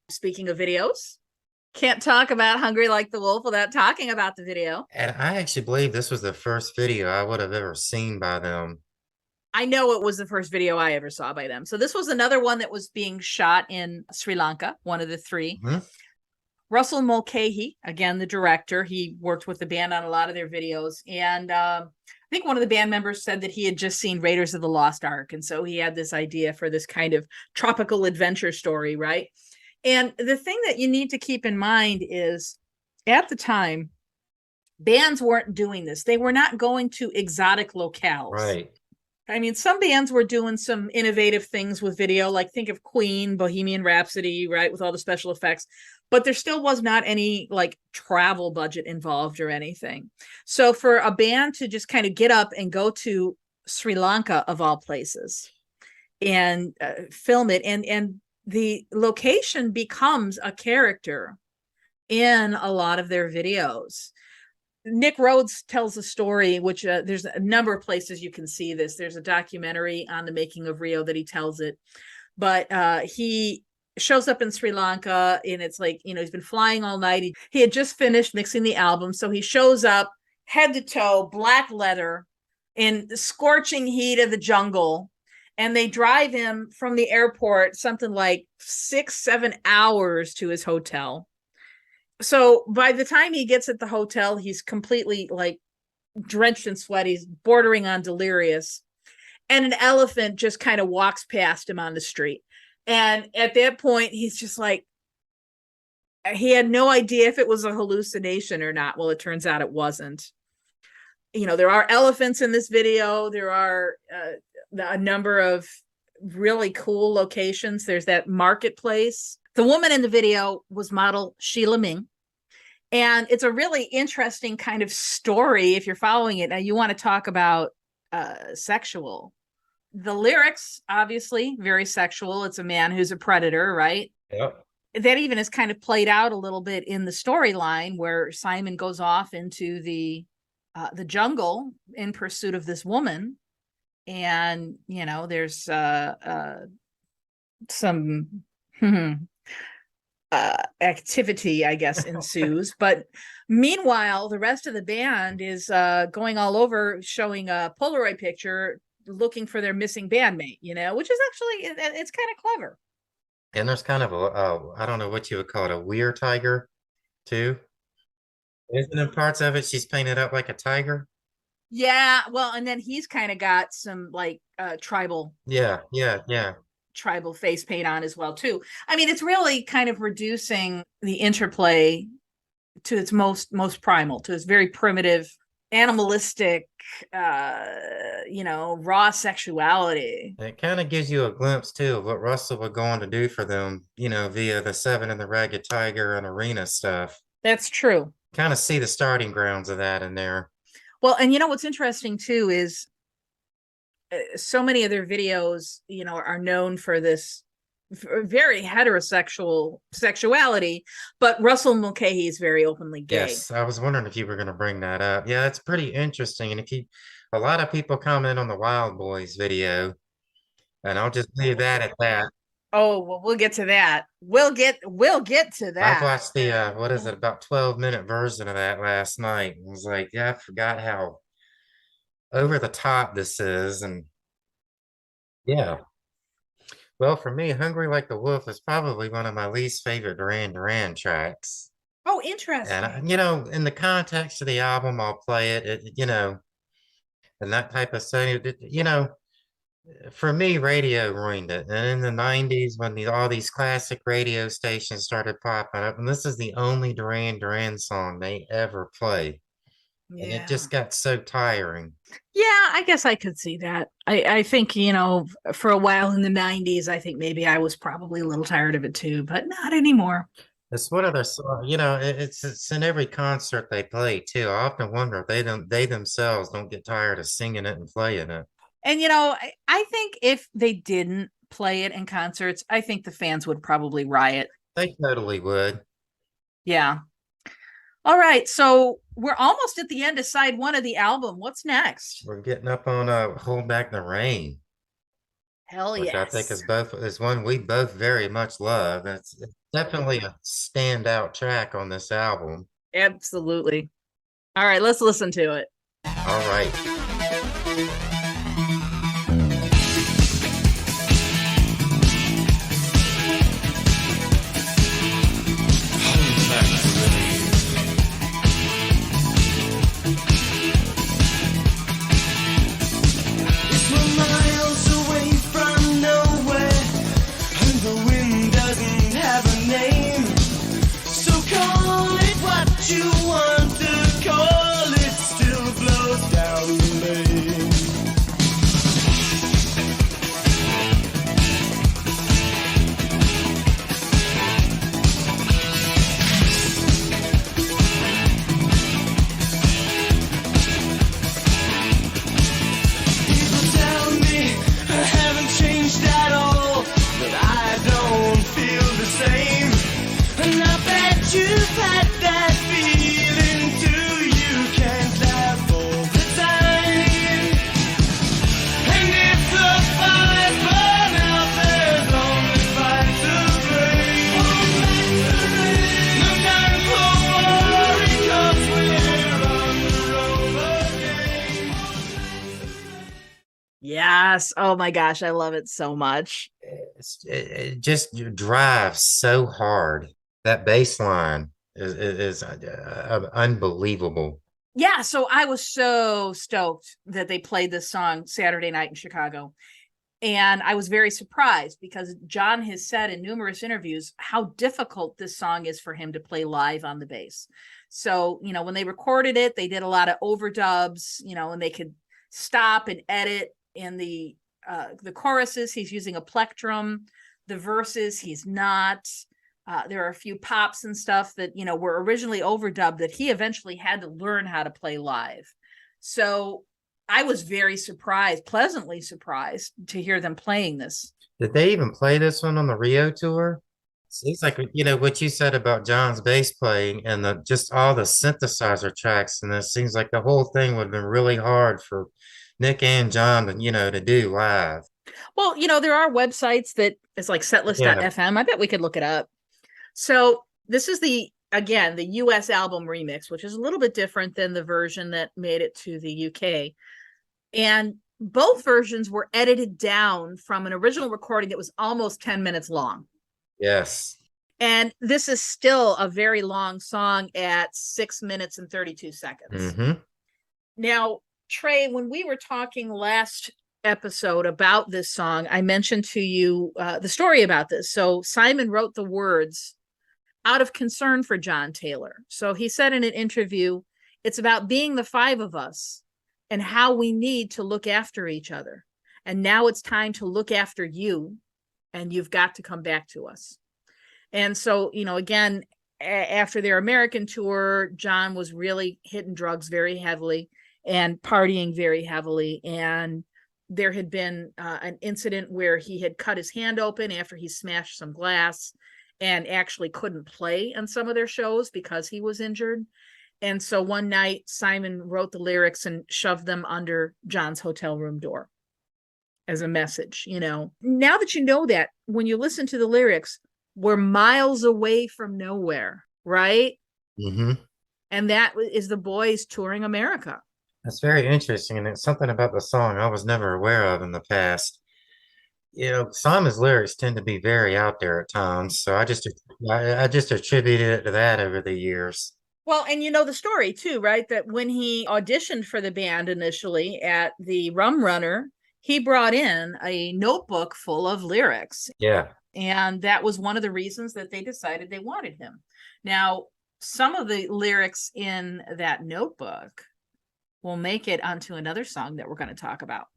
Speaking of videos, can't talk about Hungry Like the Wolf without talking about the video. And I actually believe this was the first video I would have ever seen by them. I know it was the first video I ever saw by them. So this was another one that was being shot in Sri Lanka, one of the three. Mhm. Russell Mulcahy, again, the director, he worked with the band on a lot of their videos. And I think one of the band members said that he had just seen Raiders of the Lost Ark. And so he had this idea for this kind of tropical adventure story, right? And the thing that you need to keep in mind is at the time, bands weren't doing this. They were not going to exotic locales. Right. I mean, some bands were doing some innovative things with video, like think of Queen, Bohemian Rhapsody, right, with all the special effects. But there still was not any like travel budget involved or anything. So for a band to just kind of get up and go to Sri Lanka, of all places, and film it, and the location becomes a character in a lot of their videos. Nick Rhodes tells a story, which there's a number of places you can see this. There's a documentary on the making of Rio that he tells it, but he shows up in Sri Lanka, and it's like, he's been flying all night. He had just finished mixing the album, so he shows up head to toe, black leather, in the scorching heat of the jungle, and they drive him from the airport something like 6-7 hours to his hotel. So by the time he gets at the hotel, he's completely like drenched in sweat. He's bordering on delirious. And an elephant just kind of walks past him on the street. And at that point, he's just like, he had no idea if it was a hallucination or not. Well, it turns out it wasn't. There are elephants in this video. There are a number of really cool locations. There's that marketplace. The woman in the video was model Sheila Ming. And it's a really interesting kind of story if you're following it. Now, you want to talk about sexual. The lyrics, obviously, very sexual. It's a man who's a predator, right? Yep. That even is kind of played out a little bit in the storyline where Simon goes off into the jungle in pursuit of this woman. And, there's some activity, I guess, ensues. But meanwhile, the rest of the band is going all over, showing a Polaroid picture, looking for their missing bandmate, which is actually, it's kind of clever. And there's kind of I don't know what you would call it, a weird tiger, too. Isn't in parts of it she's painted up like a tiger? Yeah, well, and then he's kind of got some like tribal face paint on as well too. I mean, it's really kind of reducing the interplay to its most primal, to its very primitive, animalistic, raw sexuality. It kind of gives you a glimpse too of what Russell was going to do for them, via the Seven and the Ragged Tiger and arena stuff. That's true. Kind of see the starting grounds of that in there. Well, and what's interesting too is so many of their videos, are known for this very heterosexual sexuality, but Russell Mulcahy is very openly gay. Yes, I was wondering if you were going to bring that up. Yeah, it's pretty interesting. And a lot of people comment on the Wild Boys video, and I'll just leave that at that. Oh, well, we'll get to that. We'll get to that. I've watched the what is it, about 12-minute version of that last night. I was like, yeah, I forgot how over the top this is. And yeah. Well, for me, Hungry Like the Wolf is probably one of my least favorite Duran Duran tracks. Oh, interesting. And in the context of the album, I'll play it. and that type of setting. You know, for me, radio ruined it. And in the 90s, when all these classic radio stations started popping up, and this is the only Duran Duran song they ever play. And it Yeah. just got so tiring. Yeah, I guess I could see that. I think, for a while in the 90s, I think maybe I was probably a little tired of it too, but not anymore. It's one of their songs, it's in every concert they play too. I often wonder if they themselves don't get tired of singing it and playing it. And I think if they didn't play it in concerts, I think the fans would probably riot. They totally would. Yeah. All right, so we're almost at the end of side one of the album. What's next? We're getting up on Hold Back the Rain, Hell which I think yes. is one we both very much love. It's definitely a standout track on this album. Absolutely. All right, let's listen to it. All right. We're miles away from nowhere, and the wind doesn't have a name. So call it what you want to call it, still blows down the lane. People tell me I haven't changed at all, but I don't feel the same. And I bet you've had that feeling too. You can't laugh all the time. And if the fires burn out, there's only fire to blame. No time for worry, 'cause we're on the road again. Yes. Oh my gosh, I love it so much. It just drives so hard. That bass line is unbelievable. Yeah, so I was so stoked that they played this song Saturday night in Chicago. And I was very surprised because John has said in numerous interviews how difficult this song is for him to play live on the bass. So, when they recorded it, they did a lot of overdubs, and they could stop and edit. In the choruses, he's using a plectrum. The verses, he's not. There are a few pops and stuff that, were originally overdubbed that he eventually had to learn how to play live. So I was very surprised, pleasantly surprised to hear them playing this. Did they even play this one on the Rio tour? Seems like, what you said about John's bass playing and just all the synthesizer tracks, and it seems like the whole thing would have been really hard for Nick and John to do live. Well, there are websites that it's like setlist.fm. I bet we could look it up. So this is the US album remix, which is a little bit different than the version that made it to the UK. And both versions were edited down from an original recording that was almost 10 minutes long. Yes. And this is still a very long song at 6 minutes and 32 seconds. Mm-hmm. Now, Trey, when we were talking last episode about this song, I mentioned to you the story about this. So Simon wrote the words out of concern for John Taylor. So he said in an interview, it's about being the five of us and how we need to look after each other. And now it's time to look after you, and you've got to come back to us. And so, again, after their American tour, John was really hitting drugs very heavily and partying very heavily. And there had been an incident where he had cut his hand open after he smashed some glass and actually couldn't play on some of their shows because he was injured. And so one night, Simon wrote the lyrics and shoved them under John's hotel room door as a message. Now that you know that, when you listen to the lyrics, we're miles away from nowhere, right? Mm-hmm. And that is the boys touring America. That's very interesting, and it's something about the song I was never aware of in the past. Simon's lyrics tend to be very out there at times, so I just attributed it to that over the years. Well, and you know the story too, right? That when he auditioned for the band initially at the Rum Runner, he brought in a notebook full of lyrics. Yeah. And that was one of the reasons that they decided they wanted him. Now, some of the lyrics in that notebook will make it onto another song that we're going to talk about.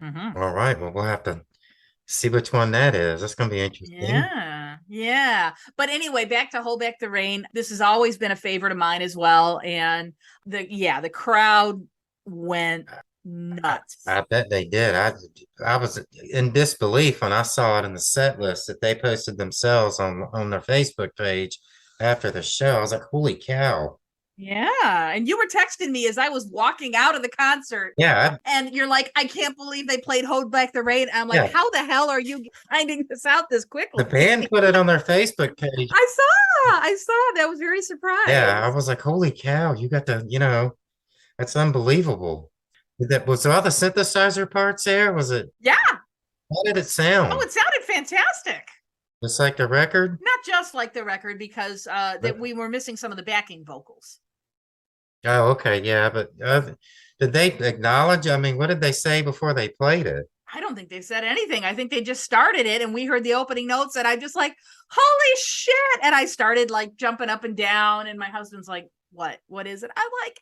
All right. Well, we'll have to see which one that is. That's going to be interesting. Yeah. But anyway, back to Hold Back the Rain. This has always been a favorite of mine as well. And the crowd went nuts. I bet they did. I was in disbelief when I saw it in the set list that they posted themselves on their Facebook page after the show. I was like, holy cow. Yeah. And you were texting me as I was walking out of the concert. Yeah. And you're like, I can't believe they played Hold Back the Rain. I'm like, Yeah. how the hell are you finding this out this quickly? The band put it on their Facebook page. I saw that. I was very surprised. Yeah, I was like, holy cow, you got that's unbelievable. Was all the synthesizer parts there? Was it? Yeah. How did it sound? Oh, it sounded fantastic. Just like the record? Not just like the record, because that we were missing some of the backing vocals. Oh, okay, yeah, but did they acknowledge? I mean, what did they say before they played it? I don't think they said anything. I think they just started it and we heard the opening notes and I'm just like, holy shit. And I started like jumping up and down and my husband's like, what is it? I'm like,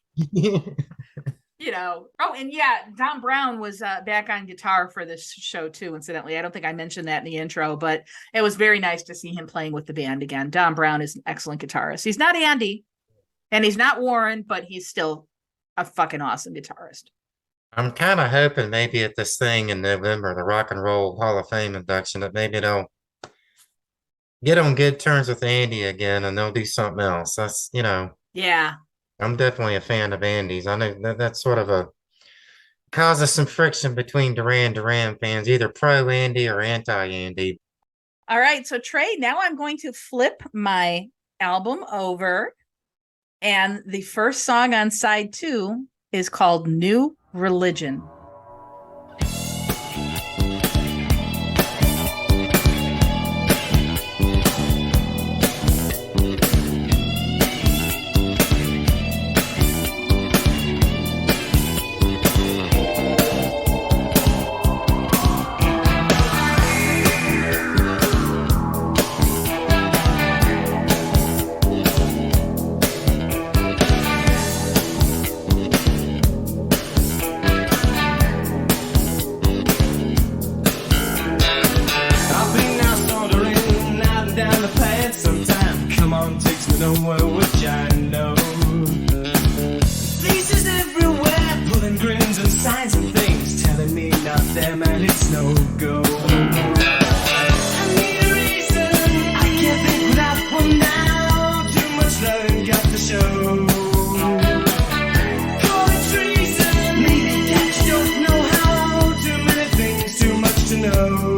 oh, and yeah, Don Brown was back on guitar for this show too, incidentally. I don't think I mentioned that in the intro, but it was very nice to see him playing with the band again. Don Brown is an excellent guitarist. He's not Andy and he's not Warren, but he's still a fucking awesome guitarist. I'm kind of hoping maybe at this thing in November, the Rock and Roll Hall of Fame induction, that maybe they'll get on good terms with Andy again and they'll do something else. That's, Yeah. I'm definitely a fan of Andy's. I know that's sort of causes some friction between Duran Duran fans, either pro Andy or anti Andy. All right. So Trey, now I'm going to flip my album over. And the first song on side 2 is called New Religion. Nowhere which I know. Faces everywhere, pulling grins and signs and things, telling me not them and it's no go. I need a reason, I can't think without one now. Too much loving got to show. Call it treason, maybe that you don't know how. Too many things, too much to know.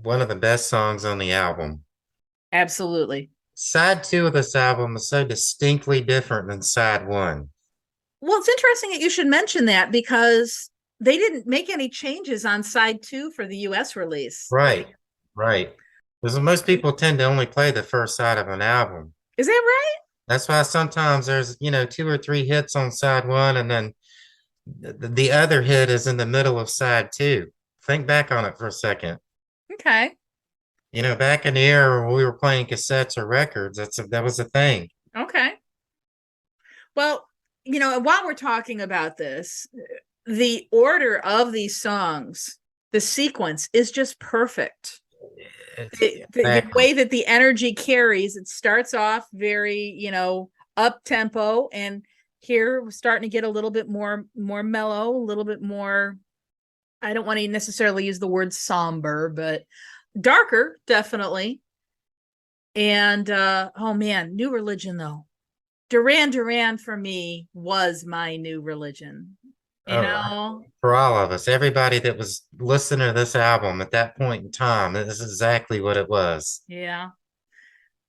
One of the best songs on the album. Absolutely. Side 2 of this album is so distinctly different than side 1. Well, it's interesting that you should mention that because they didn't make any changes on side 2 for the US release. Right. Because most people tend to only play the first side of an album. Is that right? That's why sometimes there's, 2 or 3 hits on side 1 and then the other hit is in the middle of side 2. Think back on it for a second. Okay. Back in the era when we were playing cassettes or records, that was a thing. Okay. Well, while we're talking about this, the order of these songs, the sequence is just perfect. The way that the energy carries, it starts off very, up tempo, and here we're starting to get a little bit more mellow, a little bit more, I don't want to necessarily use the word somber, but darker, definitely. And oh man, New Religion though. Duran Duran for me was my new religion. For all of us, everybody that was listening to this album at that point in time, this is exactly what it was. Yeah.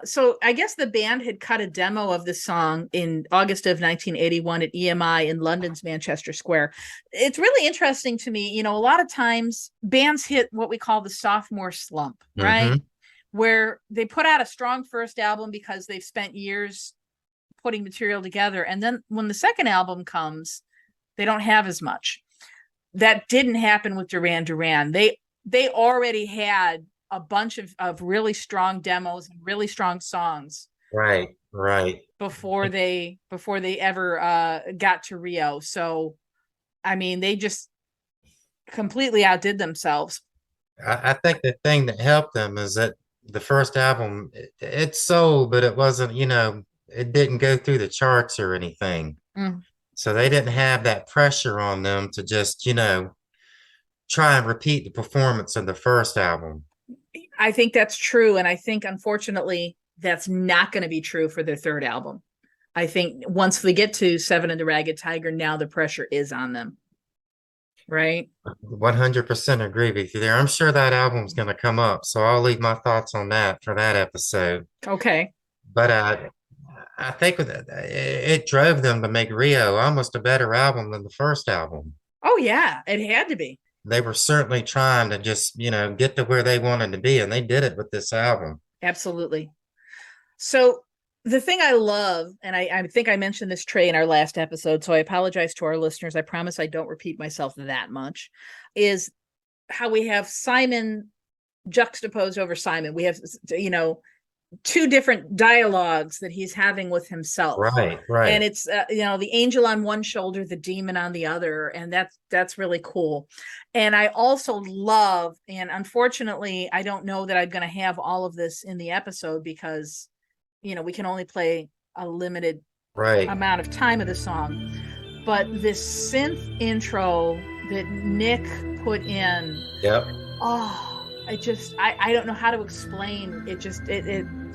So I guess the band had cut a demo of the song in August of 1981 at EMI in London's Manchester Square. It's really interesting to me. A lot of times bands hit what we call the sophomore slump, right? where they put out a strong first album because they've spent years putting material together. And then when the second album comes, they don't have as much. That didn't happen with Duran Duran. They already had a bunch of really strong demos and really strong songs. Right. Before they ever got to Rio. So, I mean, they just completely outdid themselves. I think the thing that helped them is that the first album, it sold, but it wasn't, it didn't go through the charts or anything. So they didn't have that pressure on them to just, try and repeat the performance of the first album. I think that's true. And I think, unfortunately, that's not going to be true for their third album. I think once we get to Seven and the Ragged Tiger, now the pressure is on them. Right? 100% agree with you there. I'm sure that album's going to come up. So I'll leave my thoughts on that for that episode. Okay. But I think it drove them to make Rio almost a better album than the first album. Oh, yeah. It had to be. They were certainly trying to just, get to where they wanted to be. And they did it with this album. Absolutely. So the thing I love, and I think I mentioned this, Trey, in our last episode, so I apologize to our listeners. I promise I don't repeat myself that much, is how we have Simon juxtaposed over Simon. We have, two different dialogues that he's having with himself. Right. And it's, the angel on one shoulder, the demon on the other. And that's really cool. And I also love, and unfortunately, I don't know that I'm going to have all of this in the episode because we can only play a limited amount of time of the song. But this synth intro that Nick put in. Yep. Oh, I don't know how to explain. It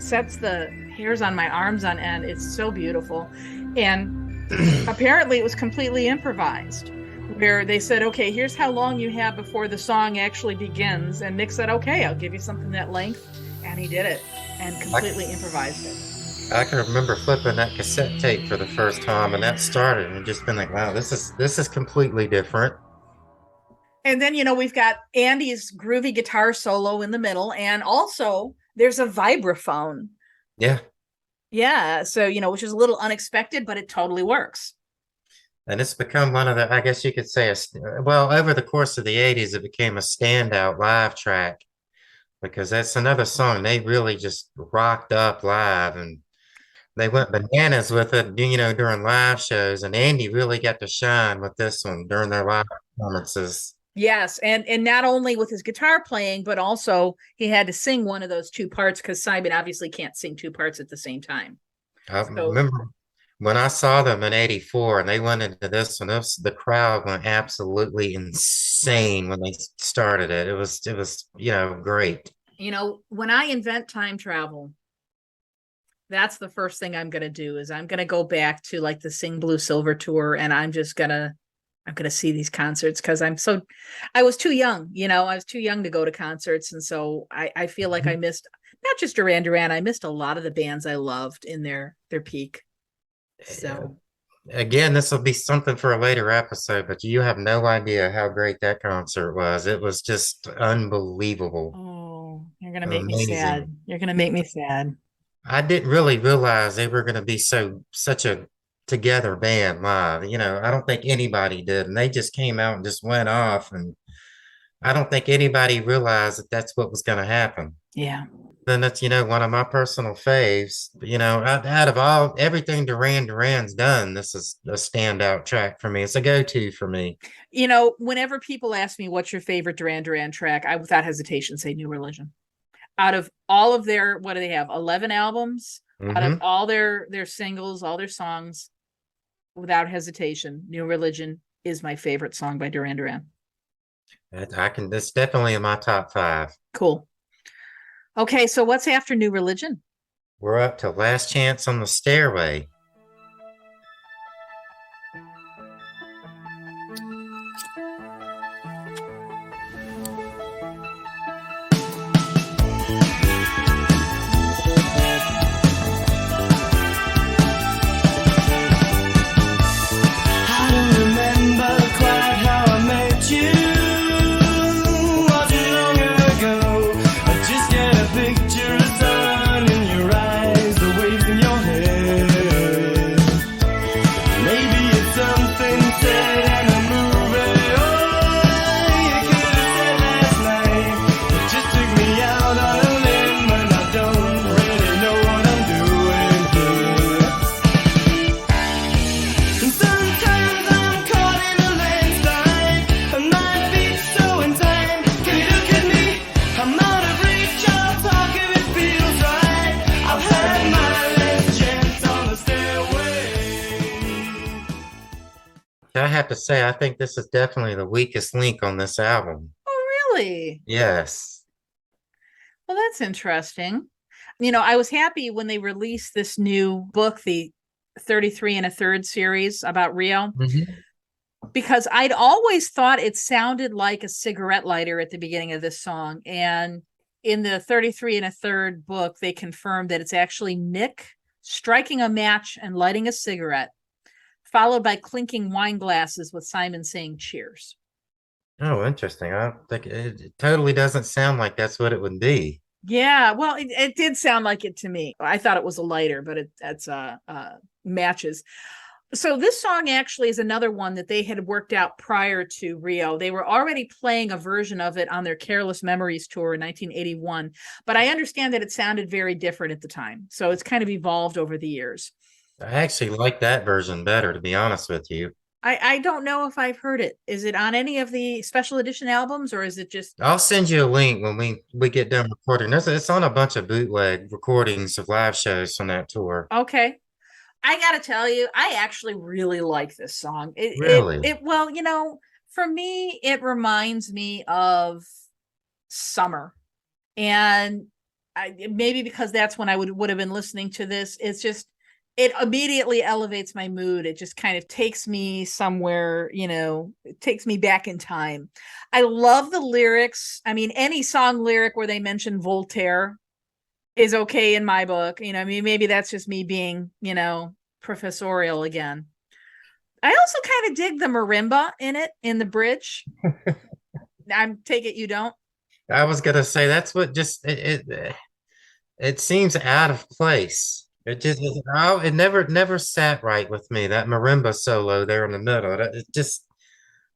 sets the hairs on my arms on end. It's so beautiful. And apparently it was completely improvised, where they said, okay, here's how long you have before the song actually begins. And Nick said, okay, I'll give you something that length. And he did it and completely improvised it. I can remember flipping that cassette tape for the first time, and that started, and just been like, wow, this is completely different. And then, we've got Andy's groovy guitar solo in the middle, and also there's a vibraphone. Yeah. Yeah. So, which is a little unexpected, but it totally works. And it's become one of the, I guess you could say, over the course of the 80s, it became a standout live track, because that's another song they really just rocked up live, and they went bananas with it, during live shows. And Andy really got to shine with this one during their live performances. Yes, and not only with his guitar playing, but also he had to sing one of those two parts because Simon obviously can't sing two parts at the same time. I remember when I saw them in '84 and they went into this one, the crowd went absolutely insane when they started it. It was great. When I invent time travel, that's the first thing I'm going to do is I'm going to go back to like the Sing Blue Silver tour, and I'm going to see these concerts because I was too young, I was too young to go to concerts. And so I feel like I missed not just Duran Duran, I missed a lot of the bands I loved in their peak. So again, this will be something for a later episode, but you have no idea how great that concert was. It was just unbelievable. Oh, you're going to make me sad. You're going to make me sad. I didn't really realize they were going to be such a together band live. I don't think anybody did, and they just came out and just went off, and I don't think anybody realized that that's what was going to happen. Yeah. Then that's one of my personal faves. Out of everything Duran Duran's done, this is a standout track for me. It's a go-to for me. Whenever people ask me what's your favorite Duran Duran track, I without hesitation say New Religion. Out of all of their, what do they have, 11 albums? Out of all their singles, all their songs, without hesitation, New Religion is my favorite song by Duran Duran. It's definitely in my top 5. Cool. Okay, so what's after New Religion? We're up to Last Chance on the Stairway. Picture I have to say, I think this is definitely the weakest link on this album. Oh, really? Yes. Well, that's interesting. I was happy when they released this new book, the 33 and a third series about Rio, Mhm. because I'd always thought it sounded like a cigarette lighter at the beginning of this song. And in the 33 and a third book, they confirmed that it's actually Nick striking a match and lighting a cigarette, followed by clinking wine glasses with Simon saying cheers. Oh, interesting. I think it totally doesn't sound like that's what it would be. Yeah, well, it did sound like it to me. I thought it was a lighter, but that's matches. So this song actually is another one that they had worked out prior to Rio. They were already playing a version of it on their Careless Memories tour in 1981, but I understand that it sounded very different at the time. So it's kind of evolved over the years. I actually like that version better, to be honest with you. I don't know if I've heard it. Is it on any of the special edition albums, or is it just I'll send you a link when we get done recording. It's on a bunch of bootleg recordings of live shows from that tour. okay? I gotta tell you, I actually really like this song. Really? Well, for me, it reminds me of summer, and maybe because that's when I would have been listening to this. It's just it immediately elevates my mood. It just kind of takes me somewhere, it takes me back in time. I love the lyrics. I mean, any song lyric where they mention Voltaire is okay in my book. I mean, maybe that's just me being, professorial again. I also kind of dig the marimba in the bridge. Take it you don't. I was gonna say that's what just it seems out of place. It never sat right with me. That marimba solo there in the middle. It just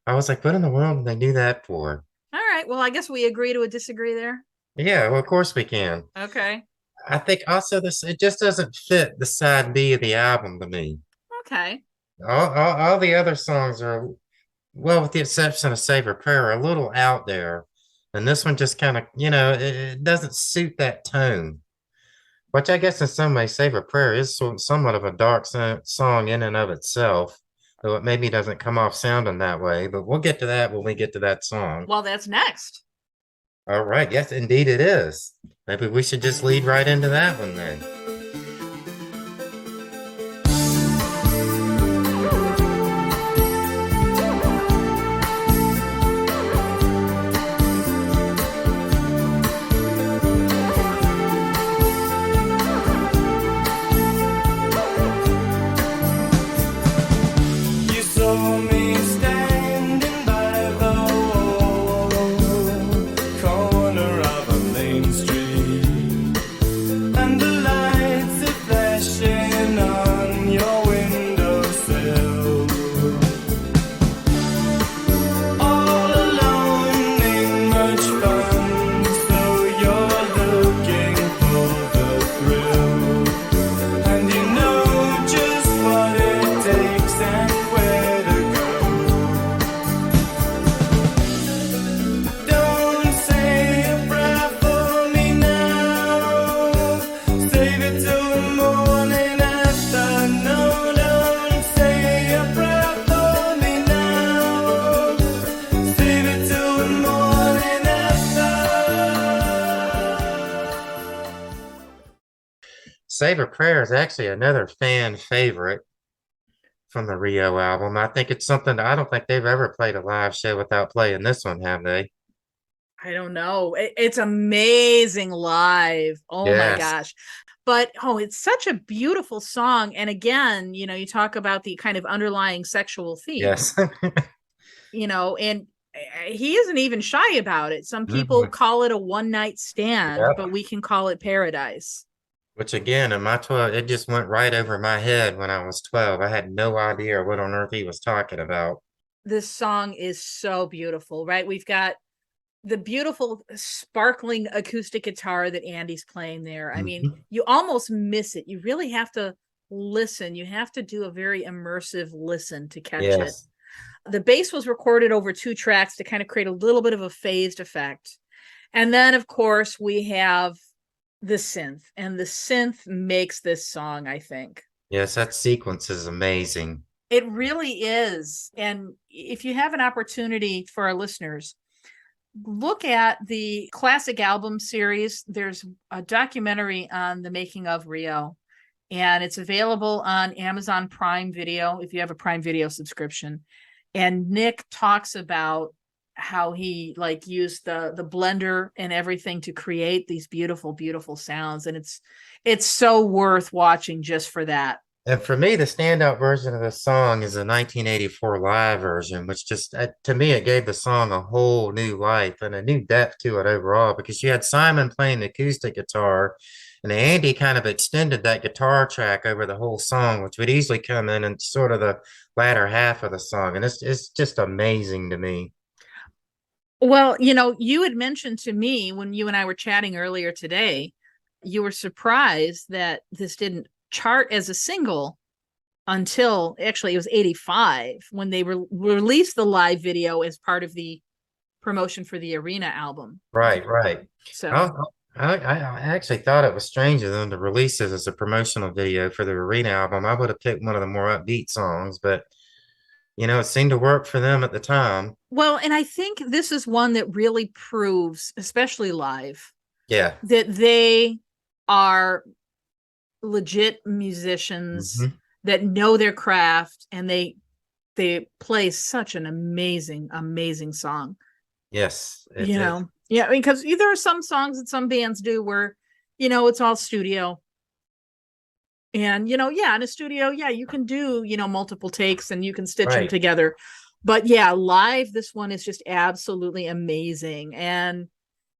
I was like, what in the world did they do that for? All right. Well, I guess we agree to a disagree there. Yeah, well, of course we can. Okay. I think also this it just doesn't fit the side B of the album to me. Okay. All the other songs are, well, with the exception of Save a Prayer, a little out there. And this one just kind of, it doesn't suit that tone. Which I guess in some ways, Save a Prayer is somewhat of a dark song in and of itself, though it maybe doesn't come off sounding that way. But we'll get to that when we get to that song. Well, that's next. All right. Yes, indeed it is. Maybe we should just lead right into that one then. You saw me standing by the wall, corner of a main street, and the lights are flashing on your windowsill. All alone ain't much fun, so you're looking for the thrill, and you know just what it takes and where to go. Don't say a prayer for me now. Save it till the morning after. No, don't say a prayer for me now. Save it till the morning after. Save a Prayer is actually another fan favorite from the Rio album. I think it's something I don't think they've ever played a live show without playing this one, have they? I don't know. It's amazing live. Oh my Yes. gosh. But it's such a beautiful song. And again, you talk about the kind of underlying sexual theme. Yes. And he isn't even shy about it. Some people Mhm. call it a one night stand, Yep. but we can call it paradise. Which again, in my 12, it just went right over my head when I was 12. I had no idea what on earth he was talking about. This song is so beautiful, right? We've got the beautiful sparkling acoustic guitar that Andy's playing there. I mean, Mhm. you almost miss it. You really have to listen. You have to do a very immersive listen to catch it. Yes. The bass was recorded over 2 tracks to kind of create a little bit of a phased effect. And then, of course, we have the synth, and the synth makes this song, I think. Yes, that sequence is amazing. It really is. And if you have an opportunity for our listeners, look at the classic album series. There's a documentary on the making of Rio, and it's available on Amazon Prime Video if you have a Prime Video subscription. And Nick talks about how he like used the blender and everything to create these beautiful, beautiful sounds. And it's so worth watching just for that. And for me, the standout version of the song is the 1984 live version, which just, to me, it gave the song a whole new life and a new depth to it overall, because you had Simon playing the acoustic guitar, and Andy kind of extended that guitar track over the whole song, which would easily come in and sort of the latter half of the song. And it's just amazing to me. Well, you know, you had mentioned to me when you and I were chatting earlier today, you were surprised that this didn't chart as a single until actually it was 85 when they released the live video as part of the promotion for the Arena album. Right, right. So I actually thought it was strange of them to release it as a promotional video for the Arena album. I would have picked one of the more upbeat songs, but it seemed to work for them at the time. well, and I think this is one that really proves, especially live, Yeah. that they are legit musicians Mhm. that know their craft, and they play such an amazing song. Yes. Yeah, because there are some songs that some bands do where it's all studio, and in a studio, you can do multiple takes and you can stitch them Right. together, but yeah, live, this one is just absolutely amazing. And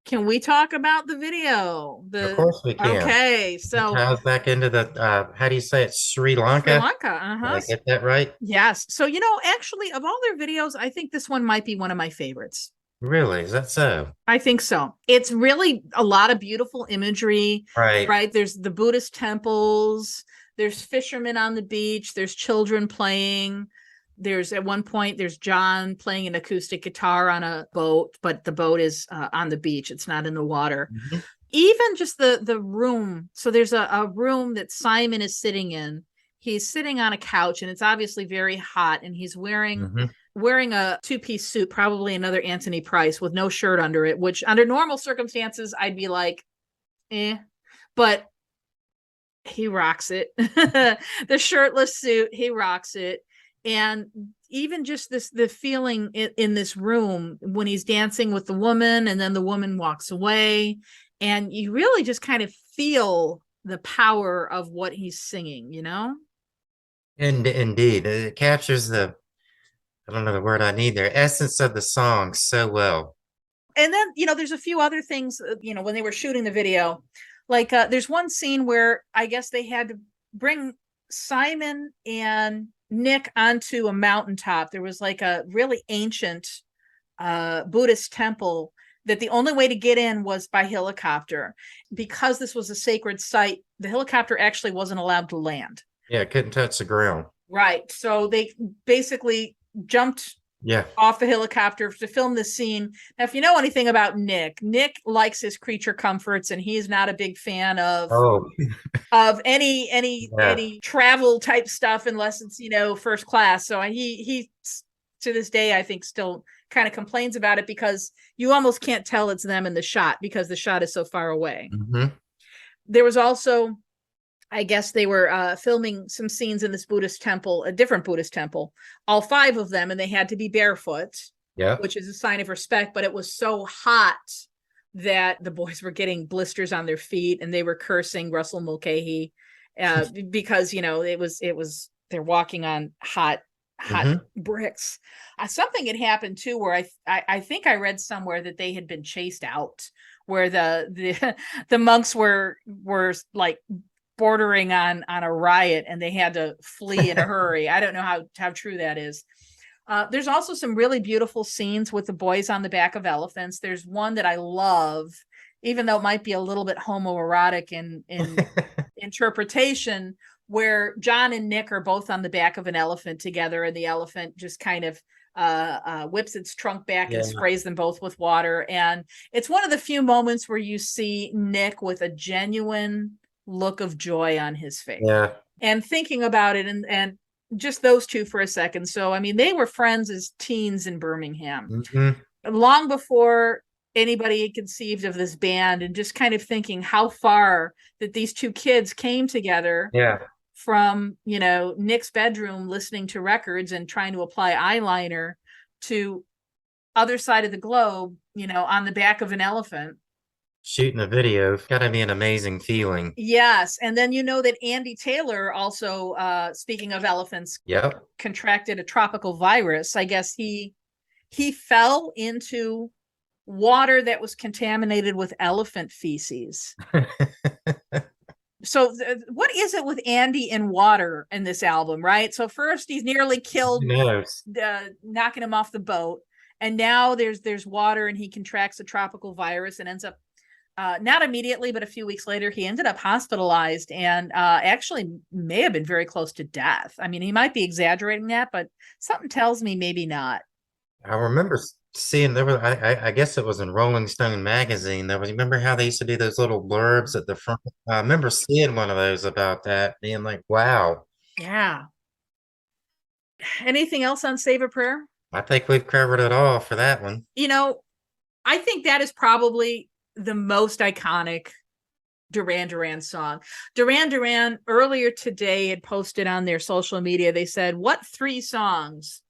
can we talk about the video? Of course we can. Okay, It so ties back into the, how do you say it? Sri Sri Lanka? Lanka, Did I get that right? yes. So actually, of all their videos, I think this one might be one of my favorites. Really? Is that so? I think so. It's really a lot of beautiful imagery, Right. right? There's the Buddhist temples, there's fishermen on the beach, there's children playing. There's at one point, there's John playing an acoustic guitar on a boat, but the boat is on the beach. It's not in the water. Mhm. Even just the room. So there's a room that Simon is sitting in. He's sitting on a couch, and it's obviously very hot, and he's wearing Mhm. a two-piece suit, probably another Anthony Price, with no shirt under it, which under normal circumstances I'd be like, but he rocks it. The shirtless suit, he rocks it. And even just the feeling in this room when he's dancing with the woman, and then the woman walks away, and you really just kind of feel the power of what he's singing, Indeed. It captures I don't know the word I need there, essence of the song so well. And then there's a few other things, when they were shooting the video, like there's one scene where I guess they had to bring Simon and Nick onto a mountaintop. There was like a really ancient Buddhist temple that the only way to get in was by helicopter. Because this was a sacred site, the helicopter actually wasn't allowed to land. Yeah, it couldn't touch the ground. Right. So they basically jumped off the helicopter to film this scene. Now, if you know anything about Nick likes his creature comforts, and he's not a big fan of any travel type stuff unless it's first class. So he to this day, I think, still kind of complains about it, because you almost can't tell it's them in the shot because the shot is so far away. Mhm. There was also, I guess they were filming some scenes in this Buddhist temple, a different Buddhist temple, all 5 of them, and they had to be barefoot, which is a sign of respect. But it was so hot that the boys were getting blisters on their feet, and they were cursing Russell Mulcahy because it was they're walking on hot bricks. Something had happened too, where I think I read somewhere that they had been chased out, where the monks were like bordering on a riot, and they had to flee in a hurry. I don't know how true that is. There's also some really beautiful scenes with the boys on the back of elephants. There's one that I love, even though it might be a little bit homoerotic in interpretation, where John and Nick are both on the back of an elephant together, and the elephant just kind of whips its trunk back and sprays them both with water. And it's one of the few moments where you see Nick with a genuine look of joy on his face. Yeah. And thinking about it, and just those two for a second. So, I mean, they were friends as teens in Birmingham, Hmm. long before anybody had conceived of this band, and just kind of thinking how far that these two kids came together Yeah. from, Nick's bedroom listening to records and trying to apply eyeliner to other side of the globe, on the back of an elephant. Shooting a video, gotta be an amazing feeling. Yes. And then that Andy Taylor also, speaking of elephants, Yep. contracted a tropical virus. I guess he fell into water that was contaminated with elephant feces. So what is it with Andy and water in this album, right? So first he's nearly killed, Who knows? knocking him off the boat, and now there's water, and he contracts a tropical virus and ends up, not immediately, but a few weeks later, he ended up hospitalized and actually may have been very close to death. I mean, he might be exaggerating that, but something tells me maybe not. I remember seeing there was, I guess it was in Rolling Stone magazine. Remember how they used to do those little blurbs at the front? I remember seeing one of those about that, being like, wow. Yeah. Anything else on Save a Prayer? I think we've covered it all for that one. I think that is probably the most iconic Duran Duran song. Duran Duran earlier today had posted on their social media, they said, what 3 songs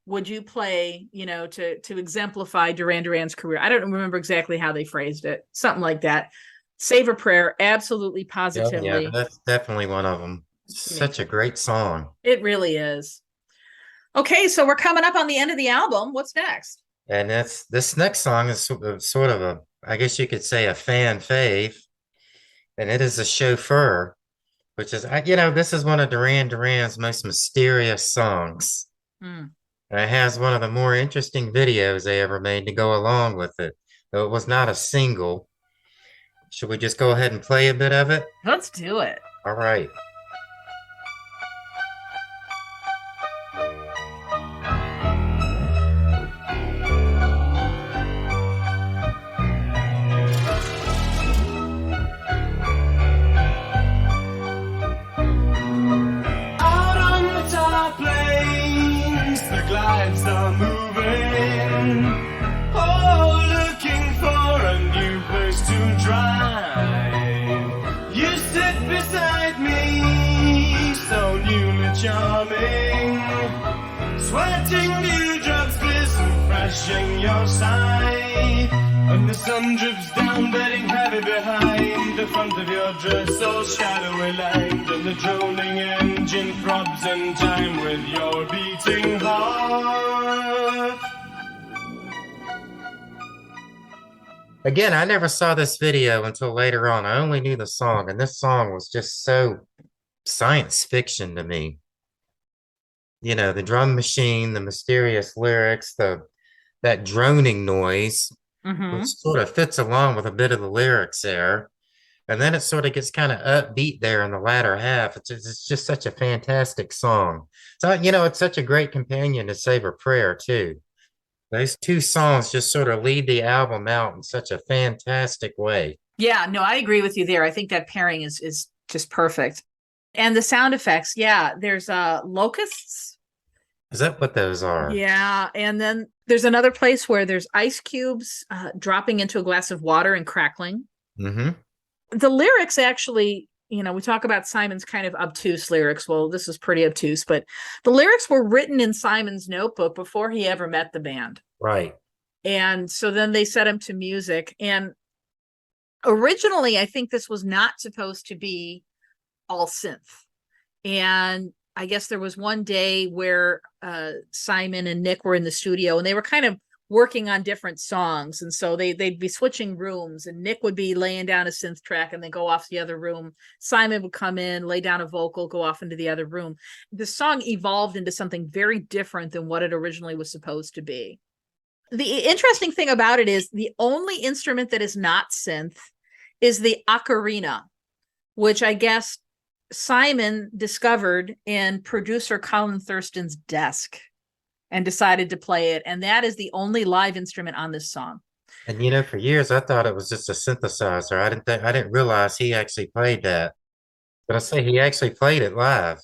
would you play, to exemplify Duran Duran's career? I don't remember exactly how they phrased it. Something like that. Save a Prayer, absolutely, positively. Yeah, that's definitely one of them. Such a great song. It really is. Okay, so we're coming up on the end of the album. What's next? And this next song is sort of a, I guess you could say, a fan fave. And it is a Chauffeur, which is, this is one of Duran Duran's most mysterious songs. Mm. And it has one of the more interesting videos they ever made to go along with it, though it was not a single. Should we just go ahead and play a bit of it? Let's do it. All right. Out on the top plains, the glides are moving. Oh, looking for a new place to drive. You sit beside me, so newly charming. Sweating dewdrops glisten fresh in your side. And the sun drips down, bedding heavy behind the front of your dress, all shadowy lined. And the droning engine throbs in time with your beating heart. Again, I never saw this video until later on. I only knew the song, and this song was just so science fiction to me. The drum machine, the mysterious lyrics, that droning noise, which sort of fits along with a bit of the lyrics there. And then it sort of gets kind of upbeat there in the latter half. It's just such a fantastic song. So, it's such a great companion to Save a Prayer, too. Those 2 songs just sort of lead the album out in such a fantastic way. Yeah, no, I agree with you there. I think that pairing is just perfect. And the sound effects, yeah, there's locusts. Is that what those are? Yeah, and then there's another place where there's ice cubes dropping into a glass of water and crackling. Mm-hmm. The lyrics actually, we talk about Simon's kind of obtuse lyrics. Well, this is pretty obtuse, but the lyrics were written in Simon's notebook before he ever met the band. Right. And so then they set him to music. And originally, I think this was not supposed to be all synth. And I guess there was one day where Simon and Nick were in the studio and they were kind of working on different songs. And so they'd be switching rooms, and Nick would be laying down a synth track and then go off to the other room. Simon would come in, lay down a vocal, go off into the other room. The song evolved into something very different than what it originally was supposed to be. The interesting thing about it is the only instrument that is not synth is the ocarina, which I guess Simon discovered in producer Colin Thurston's desk and decided to play it. And that is the only live instrument on this song. And for years I thought it was just a synthesizer. I didn't realize he actually played that. But I say he actually played it live.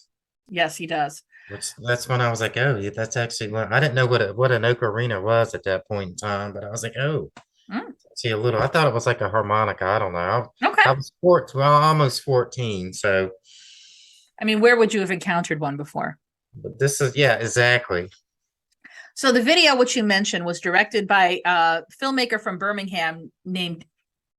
Yes, he does. Which that's when I was like, oh, yeah, that's actually I didn't know what an ocarina was at that point in time, but I was like, oh, Mm, see a little. I thought it was like a harmonica. I don't know. okay. I was well, almost 14, so I mean, where would you have encountered one before? but this is yeah, exactly. So the video, which you mentioned, was directed by a filmmaker from Birmingham named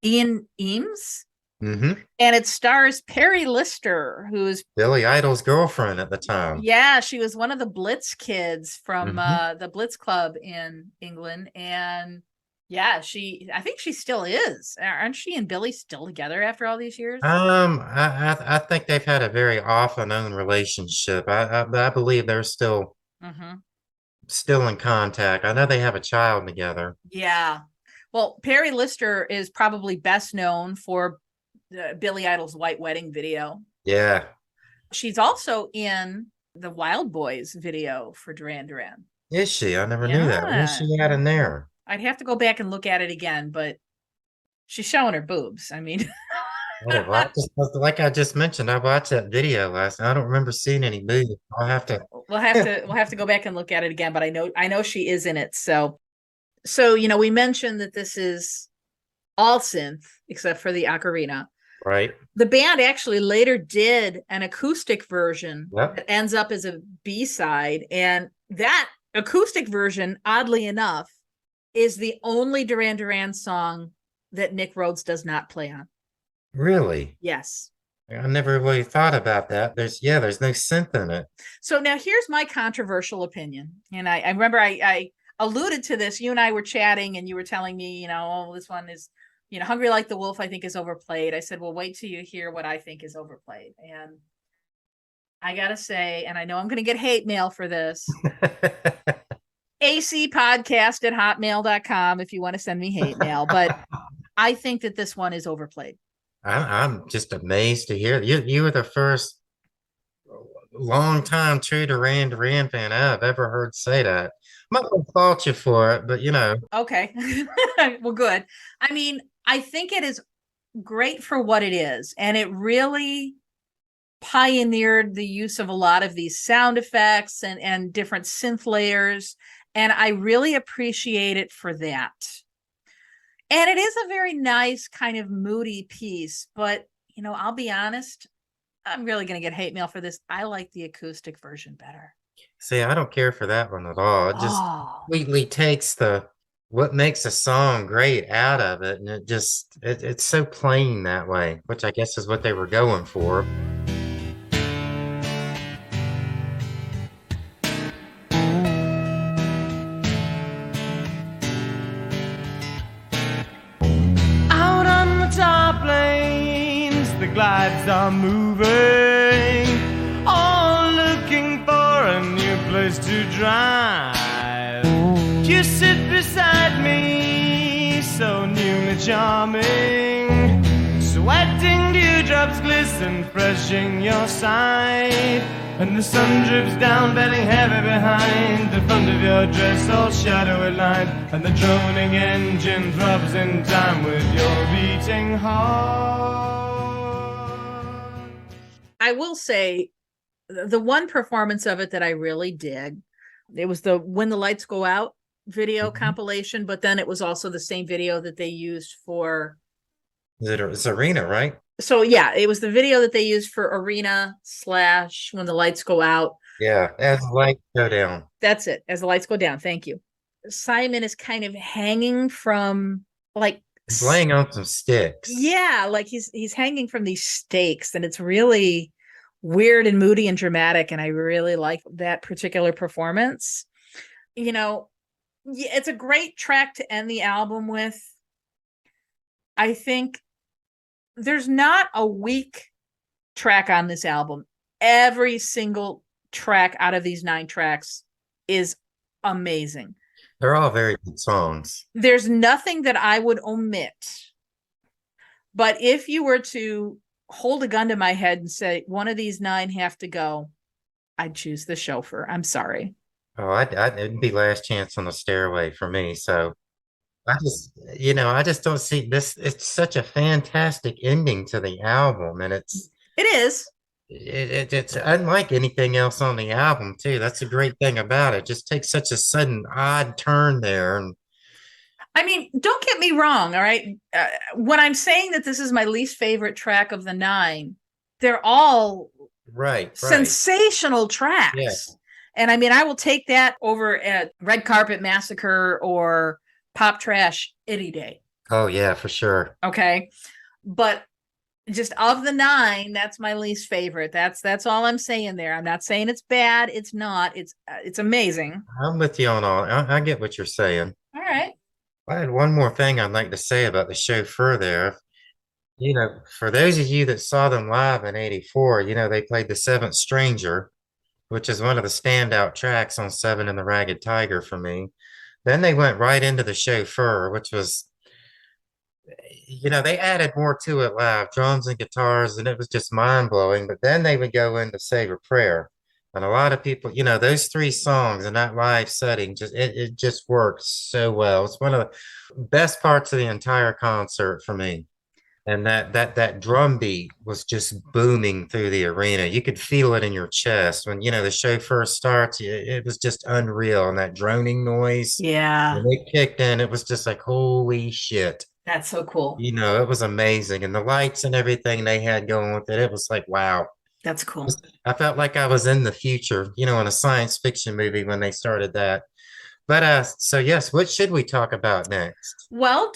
Ian Eames, Mm-hmm. and it stars Perry Lister, who's Billy Idol's girlfriend at the time. yeah, she was one of the Blitz kids from Mhm. the Blitz Club in England, and yeah, I think she still is. Aren't she and Billy still together after all these years? I think they've had a very off and on relationship. I believe they're Hmm. still in contact. I know they have a child together. Yeah. Well, Perry Lister is probably best known for Billy Idol's White Wedding video. Yeah. She's also in the Wild Boys video for Duran Duran. Is she? I never knew that. Where's Yeah. she at in there? I'd have to go back and look at it again, but she's showing her boobs. I mean, Like I just mentioned, I watched that video last night. I don't remember seeing any boobs. I'll have to. we'll have to go back and look at it again, but I know she is in it. So we mentioned that this is all synth except for the ocarina. Right. The band actually later did an acoustic version Yep. that ends up as a B-side, and that acoustic version, oddly enough, is the only Duran Duran song that Nick Rhodes does not play on. Really? Yes. I never really thought about that. There's no synth in it. So now here's my controversial opinion. And I remember I alluded to this. You and I were chatting and you were telling me, oh, this one is, Hungry Like the Wolf, I think is overplayed. I said, well, wait till you hear what I think is overplayed. And I got to say, and I know I'm going to get hate mail for this, acpodcast@hotmail.com if you want to send me hate mail. But I think that this one is overplayed. I'm just amazed to hear you were the first long time true Duran Duran fan I've ever heard say that. Might have fault you for it, but Okay. Well, good. I mean, I think it is great for what it is. And it really pioneered the use of a lot of these sound effects and different synth layers. And I really appreciate it for that. And it is a very nice kind of moody piece, but I'll be honest, I'm really going to get hate mail for this. I like the acoustic version better. See, I don't care for that one at all. It just completely takes what makes a song great out of it, and it's so plain that way, which I guess is what they were going for. Out on the top lanes, the glides are moving, all looking for a new place to drive. You sit beside me, so newly charming, sweating dewdrops glisten fresh in your sight, and the sun drips down, bedding heavy behind the front of your dress, all shadowy lined, and the droning engine throbs in time with your beating heart. I will say the one performance of it that I really dig, it was the When the Lights Go Out video compilation, but then it was also the same video that they used for It's Arena, right? So yeah, it was the video that they used for Arena / When the Lights Go Out. Yeah, as the lights go down. That's it. As the lights go down. Thank you. Simon is kind of hanging from He's laying on some sticks. Yeah, like he's hanging from these stakes, and it's really weird and moody and dramatic, and I really like that particular performance. It's a great track to end the album with. I think there's not a weak track on this album. Every single track out of these 9 tracks is amazing. They're all very good songs. There's nothing that I would omit. But if you were to hold a gun to my head and say one of these 9 have to go, I'd choose the Chauffeur. I'm sorry. Oh, it'd be Last Chance on the Stairway for me. So I just don't see this. It's such a fantastic ending to the album, and It is. It's unlike anything else on the album, too. That's a great thing about it. Just takes such a sudden, odd turn there. And I mean, don't get me wrong, all right? When I'm saying that this is my least favorite track of the 9, they're all right, right. sensational Yeah. tracks. And I mean, I will take that over at Red Carpet Massacre or Pop Trash any day. Oh, yeah, for sure. Okay. But just of the 9, that's my least favorite. That's all I'm saying there. I'm not saying it's bad. It's not. It's amazing. I'm with you on all. I get what you're saying. All right. I had one more thing I'd like to say about the chauffeur there. For those of you that saw them live in '84, they played The Seventh Stranger, which is one of the standout tracks on Seven and the Ragged Tiger for me. Then they went right into the chauffeur, which was, they added more to it live, drums and guitars, and it was just mind blowing. But then they would go into Save a Prayer. And a lot of people, those 3 songs in that live setting, it just worked so well. It's one of the best parts of the entire concert for me. And that drum beat was just booming through the arena. You could feel it in your chest when the show first starts. It was just unreal, and that droning noise Yeah. when it kicked in, it was just like holy shit. That's so cool. It was amazing, and the lights and everything they had going with it. It was like wow. That's cool. I felt like I was in the future, in a science fiction movie when they started that. But so yes, what should we talk about next? Well,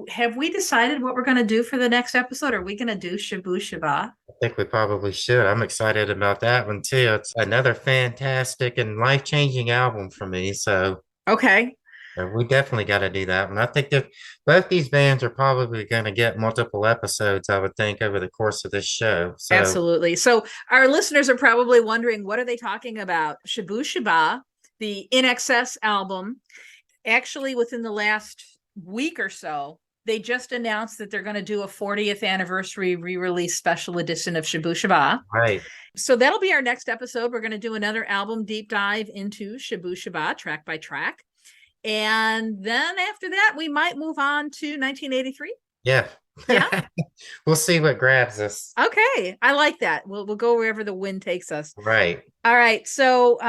have we decided what we're going to do for the next episode? Are we going to do Shabu Shaba? I think we probably should. I'm excited about that one too. It's another fantastic and life-changing album for me. So Okay. we definitely got to do that one. I think that both these bands are probably going to get multiple episodes, I would think, over the course of this show. So Absolutely. So our listeners are probably wondering, what are they talking about? Shabu Shaba, the In Excess album. Actually, within the last week or so, they just announced that they're going to do a 40th anniversary re-release special edition of Shabu Shaba. right. So that'll be our next episode. We're going to do another album deep dive into Shabu Shaba, track by track. And then after that, we might move on to 1983. Yeah. Yeah. We'll see what grabs us. Okay. I like that. We'll go wherever the wind takes us. Right. All right. So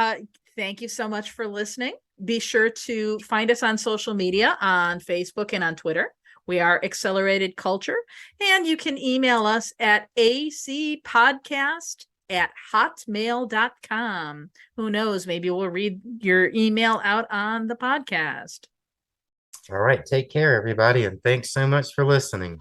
thank you so much for listening. Be sure to find us on social media on Facebook and on Twitter. We are Accelerated Culture. And you can email us at acpodcast@hotmail.com. Who knows? Maybe we'll read your email out on the podcast. All right. Take care, everybody. And thanks so much for listening.